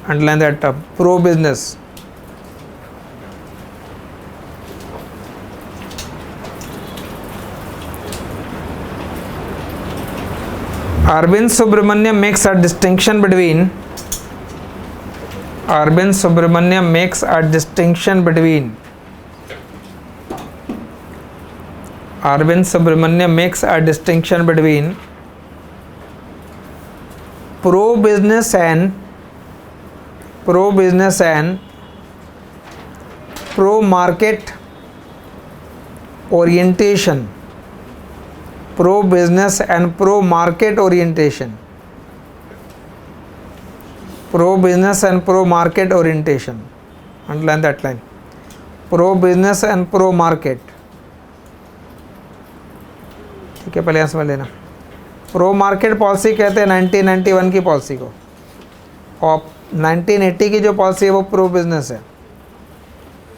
underline that term, pro-business. Arvind Subramanian makes a distinction between pro-business and pro-market orientation. Pro-business and pro-market orientation. Pro-business and pro-market orientation. Underline that line. Pro-business and pro-market. ठीक है, पहले यहाँ समझ लेना. Pro market policy कहते हैं 1991 की policy को, और 1980 की जो पॉलिसी है वो प्रो बिजनेस है.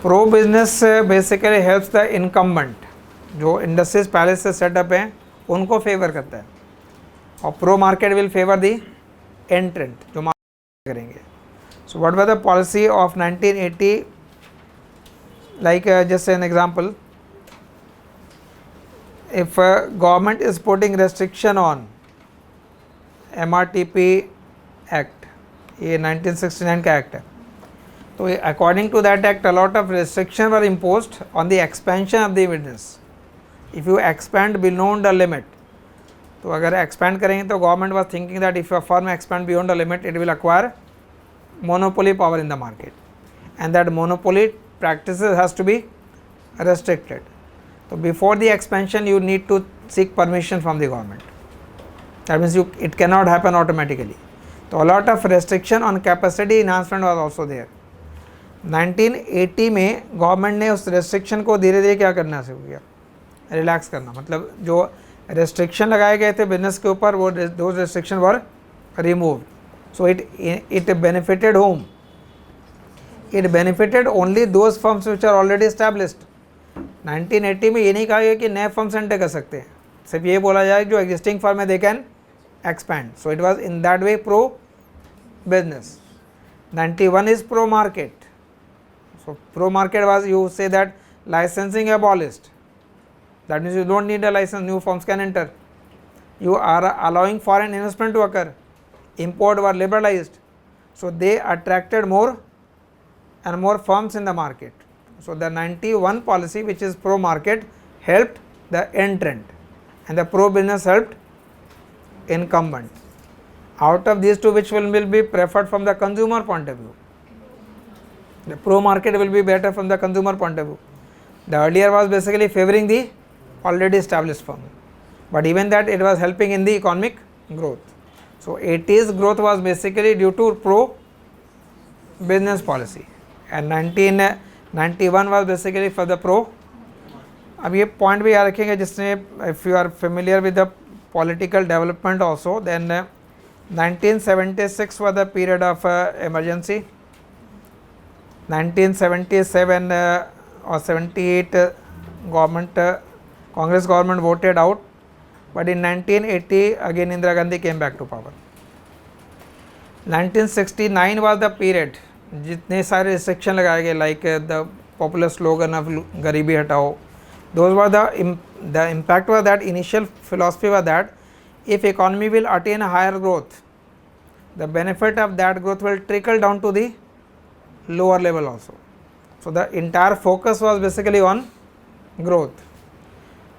Pro business basically helps the incumbent, जो इंडस्ट्रीज पहले से सेटअप हैं उनको फेवर करता है, और pro market will favour the एंट्रेंट जो मार्केट करेंगे. So what was the policy of 1980? Like just an example, if government is putting restriction on MRTP Act, ये 1969 का एक्ट है, तो according to that act a lot of restrictions were imposed on the expansion of the business. If you expand beyond the limit, तो अगर expand करेंगे तो government was thinking that if a firm expand beyond the limit it will acquire monopoly power in the market, and that monopoly practices has to be restricted. So before the expansion you need to seek permission from the government. That means it cannot happen automatically. So a lot of restriction on capacity enhancement was also there. 1980 में government ने उस restriction को धीरे धीरे क्या करना शुरू किया, रिलैक्स करना. मतलब जो रेस्ट्रिक्शन लगाए गए थे बिजनेस के ऊपर वो those restriction were removed. So it benefited whom? It benefited only those firms which are already established. 1980 में ये नहीं कहा गया कि नए फर्म्स एंटर कर सकते हैं, सिर्फ ये बोला जाए जो एग्जिस्टिंग फर्म है they can expand. So it was in that way pro business. 91 is pro market. So pro market was, you say that licensing abolished, that means you don't need a license, new firms can enter. You are allowing foreign investment to occur, import were liberalized, so they attracted more and more firms in the market. So the 91 policy, which is pro market, helped the entrant, and the pro business helped incumbent. Out of these two, which will be preferred from the consumer point of view? The pro market will be better from the consumer point of view. The earlier was basically favoring the already established firm, but even that it was helping in the economic growth. So 80s growth was basically due to pro business policy, and 1991 was basically for the pro. अब ये point भी याद रखेंगे जिसने, if you are familiar with the political development also, then 1976 was the period of emergency. 1977 or 78 government, Congress government voted out, but in 1980 again Indira Gandhi came back to power. 1969 was the period जितने सारे restriction लगाए गए, like the popular slogan of गरीबी हटाओ. Those were the impact was that initial philosophy was that if economy will attain a higher growth, the benefit of that growth will trickle down to the lower level also. So the entire focus was basically on growth,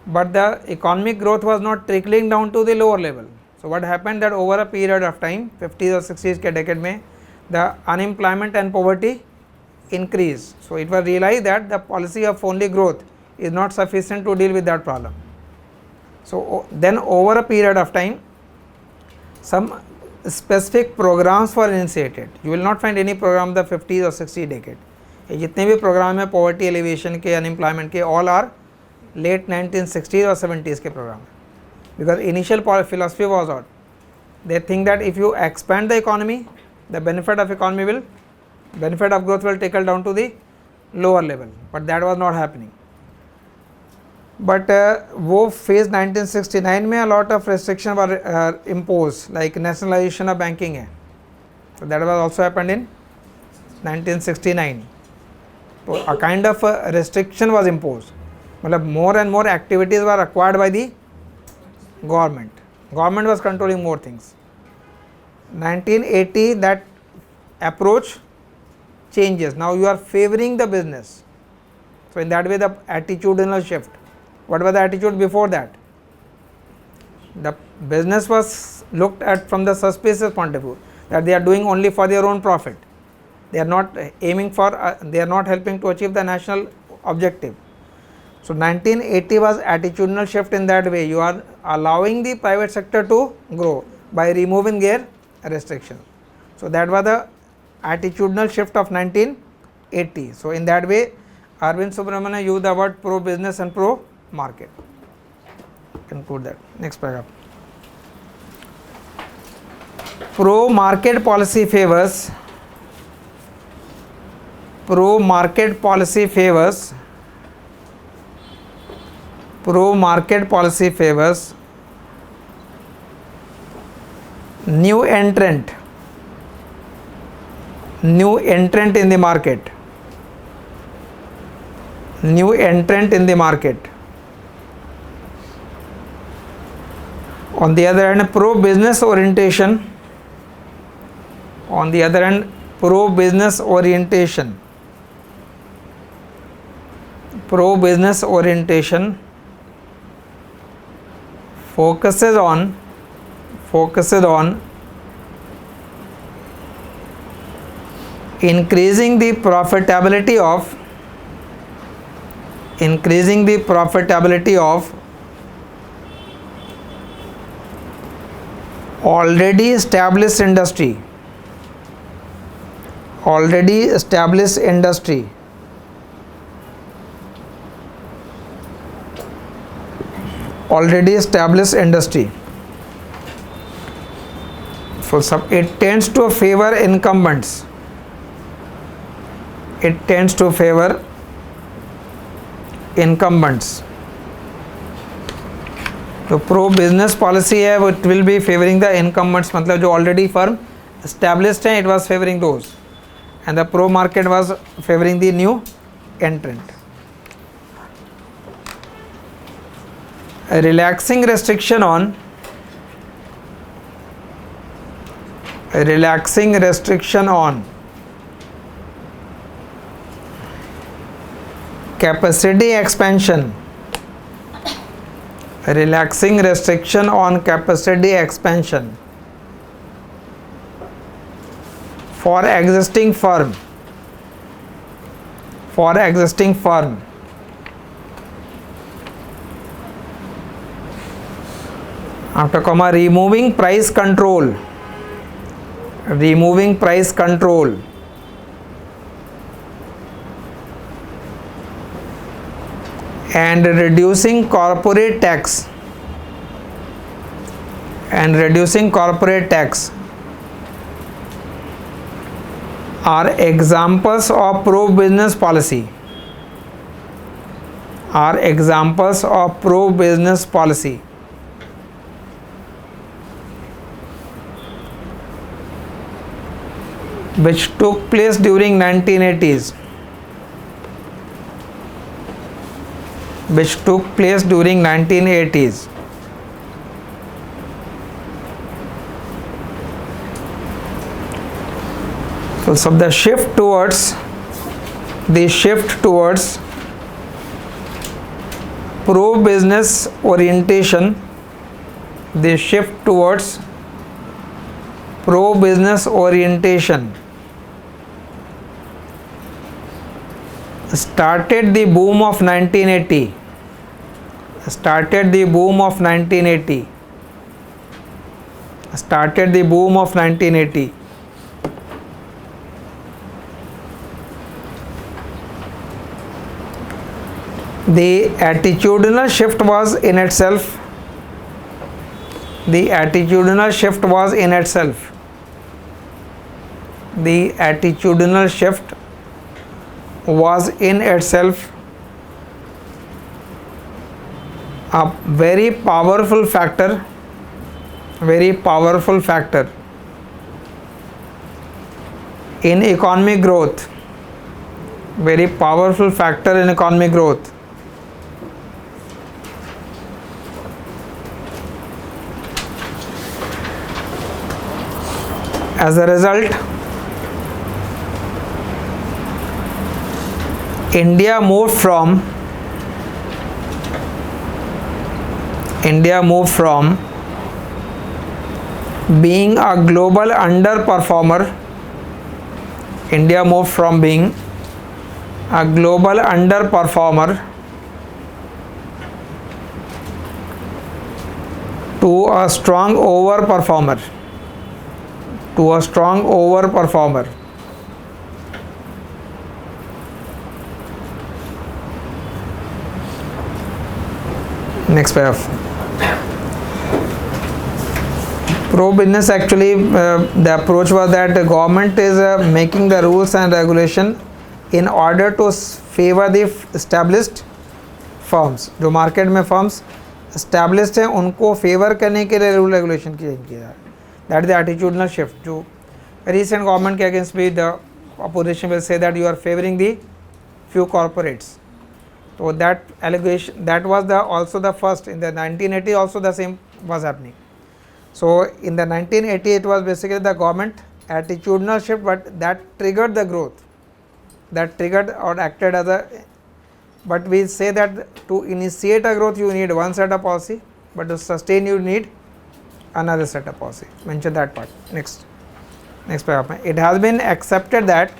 but the economic growth was not trickling down to the lower level. So what happened that over a period of time, 50s or 60s के decade में, the unemployment and poverty increase. So it was realized that the policy of only growth is not sufficient to deal with that problem. So then over a period of time, some specific programs were initiated. You will not find any program the 50s or 60s decade. ये जितने भी programme है poverty alleviation के, unemployment के, all are late 1960s और 70s के programme है. Because initial philosophy was out. They think that if you expand the economy, the benefit of growth will trickle down to the lower level. But that was not happening. But वो phase 1969 में a lot of restrictions were imposed, like nationalization of banking है. So that was also happened in 1969. So a kind of restriction was imposed. मतलब more and more activities were acquired by the government. Government was controlling more things. 1980, that approach changes. Now you are favoring the business. So in that way the attitudinal shift. What was the attitude before that? The business was looked at from the suspicious point of view, that they are doing only for their own profit. They are not aiming for, they are not helping to achieve the national objective. So 1980 was attitudinal shift in that way. You are allowing the private sector to grow by removing their restrictions. So that was the attitudinal shift of 1980. So in that way, Arvind Subramanian used the word pro-business and pro-market. Conclude that. Next paragraph. Pro-market policy favors new entrant in the market. On the other hand, pro-business orientation focuses on increasing the profitability of already established industry. So it tends to favor incumbents. तो pro business policy है, वो it will B favouring the incumbents, मतलब जो already firm established हैं, it was favouring those, and the pro market was favouring the new एंट्रेंट. relaxing restriction on capacity expansion for existing firm after comma removing price control and reducing corporate tax are examples of pro business policy which took place during 1980s. So the shift towards pro-business orientation, started the boom of 1980. Started the boom of 1980. Started the boom of 1980. The attitudinal shift was in itself. The attitudinal shift was in itself. The attitudinal shift was in itself a very powerful factor, in economic growth, very powerful factor in economic growth. As a result, India moved from being a global underperformer. India moved from being a global underperformer to a strong overperformer. Next paragraph. Pro business, actually the approach was that the government is making the rules and regulation in order to favor the established firms. जो market में firms established हैं उनको favour करने के लिए rule regulation किया जा रहा है. That is the attitudinal shift. जो recent government के against भी the opposition will say that you are favoring the few corporates. So that allegation, that was also the first in the 1980. Also the same was happening. So in the 1980 it was basically the government attitudinal shift, but that triggered the growth. That triggered or acted as a. But we say that to initiate a growth you need one set of policy, but to sustain you need another set of policy. Mention that part. Next paragraph. It has been accepted that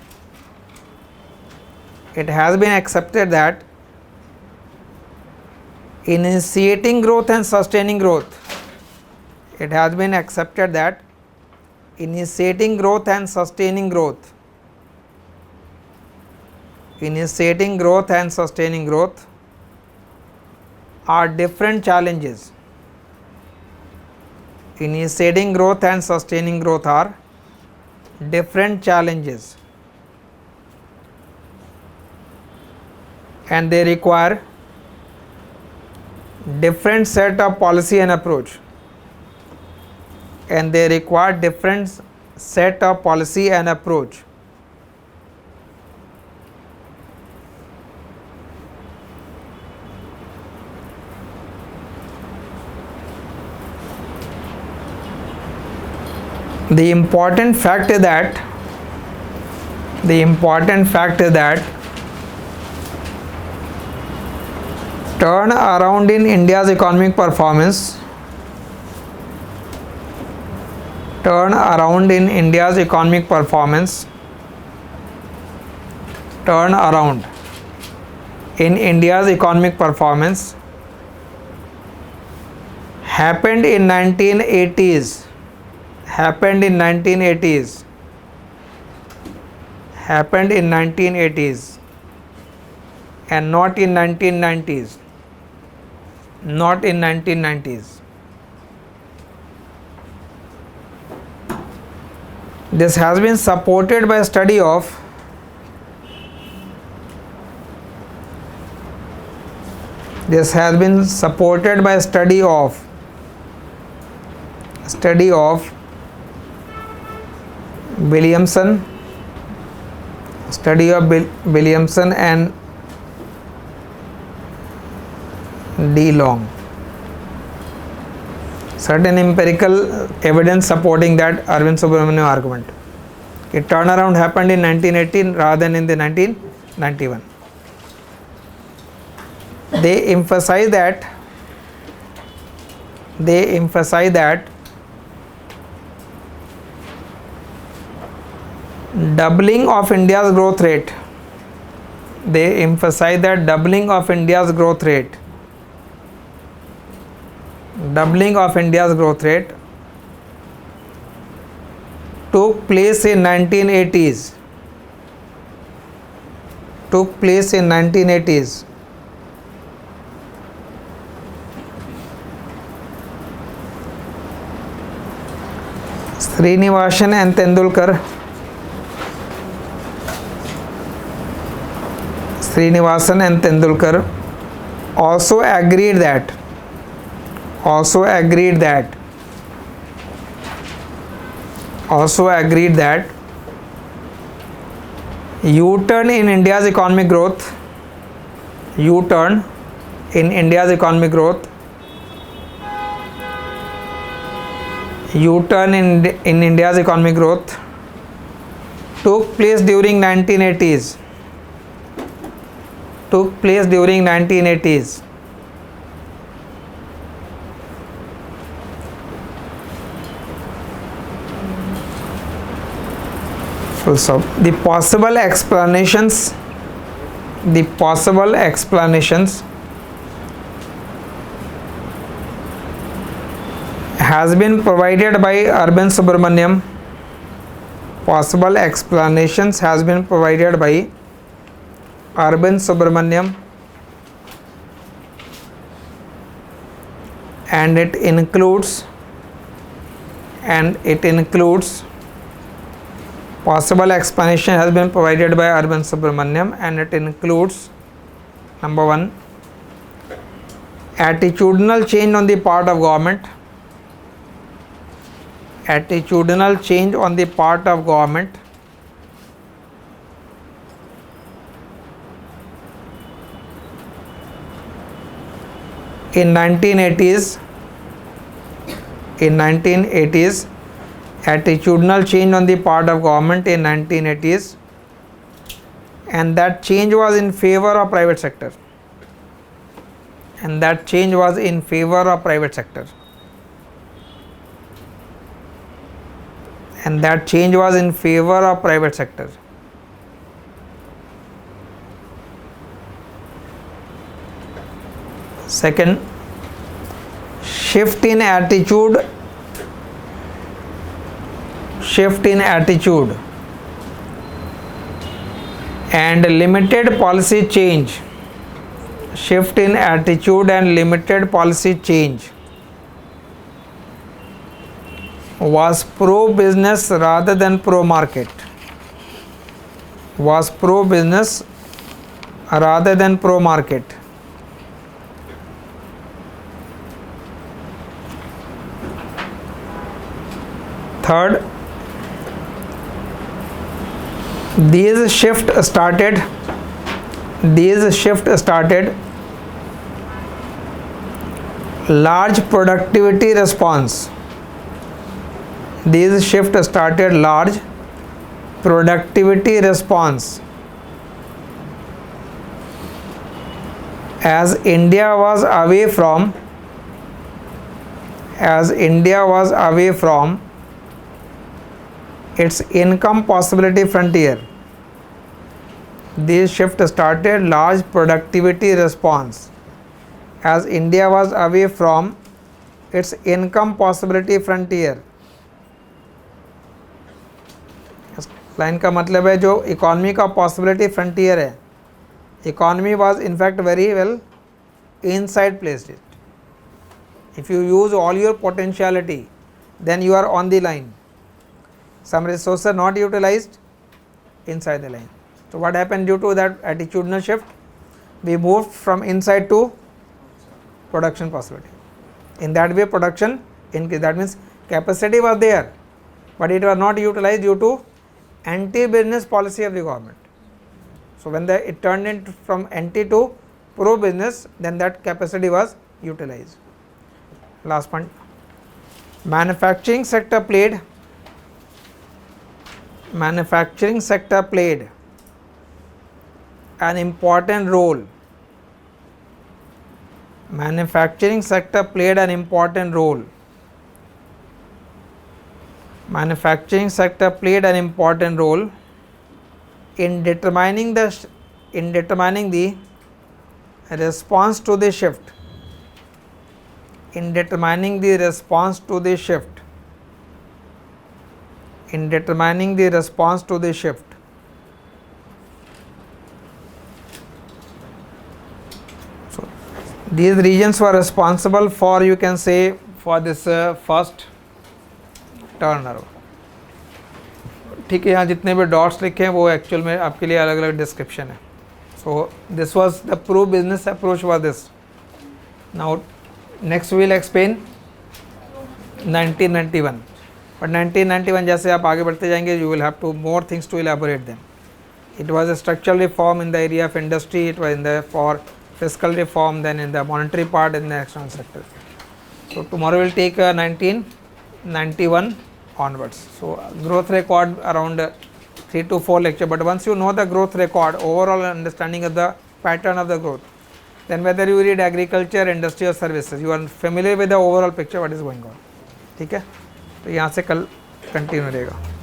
initiating growth and sustaining growth. It has been accepted that initiating growth and sustaining growth. Initiating growth and sustaining growth are different challenges. Initiating growth and sustaining growth are different challenges, and they require different set of policy and approach. And they require different set of policy and approach. The important fact is that turn around in India's economic performance, turn around in India's economic performance happened in 1980s. Happened in 1980s and not in 1990s. This has been supported by a study of Williamson and D. Long. Certain empirical evidence supporting that Arvind Subramanian argument. A turnaround happened in 1918 rather than in the 1991. They emphasize that doubling of India's growth rate they emphasize that doubling of India's growth rate took place in 1980s. Srinivasan and Tendulkar also agreed that U-turn in India's economic growth took place during 1980s. Full stop. The possible explanations has been provided by Urban Subramaniam. And it includes possible explanation has been provided by Urban Subramaniam, and it includes: number 1, attitudinal change on the part of government. In 1980s, attitudinal change on the part of government in 1980s, and that change was in favor of private sector. Second, shift in attitude and limited policy change was pro-business rather than pro-market. Third, these shift started large productivity response. As India was away from its income possibility frontier. This shift started large productivity response as India was away from its income possibility frontier. Line का मतलब है जो economy का possibility frontier है, economy was in fact very well inside placed it. If you use all your potentiality, then you are on the line. Some resources are not utilized inside the line. So what happened due to that attitudinal shift? We moved from inside to production possibility. In that way production increased. That means capacity was there, but it was not utilized due to anti-business policy of the government. So when it turned into from anti to pro-business, then that capacity was utilized. Last point, manufacturing sector played an important role. Manufacturing sector played an important role in determining the in determining the response to the shift, in determining the response to the shift, in determining the response to the shift, so these regions were responsible for, you can say, for this first turnover. ठीक है, यहाँ जितने भी dots लिखे हैं वो actual में आपके लिए अलग अलग डिस्क्रिप्शन है. So this was the prove business approach was this. Now next will explain 1991. But 1991 जैसे आप आगे बढ़ते जाएंगे you will have two more things to elaborate them. It was a structural reform in the area of industry, it was in the for fiscal reform, then in the monetary part, in the external sector. So tomorrow we'll take 1991 onwards. So growth record around 3 to 4 lecture, but once you know the growth record, overall understanding of the pattern of the growth, then whether you read agriculture, industry or services, you are familiar with the overall picture what is going on. ठीक है, तो यहाँ से कल continue रहेगा.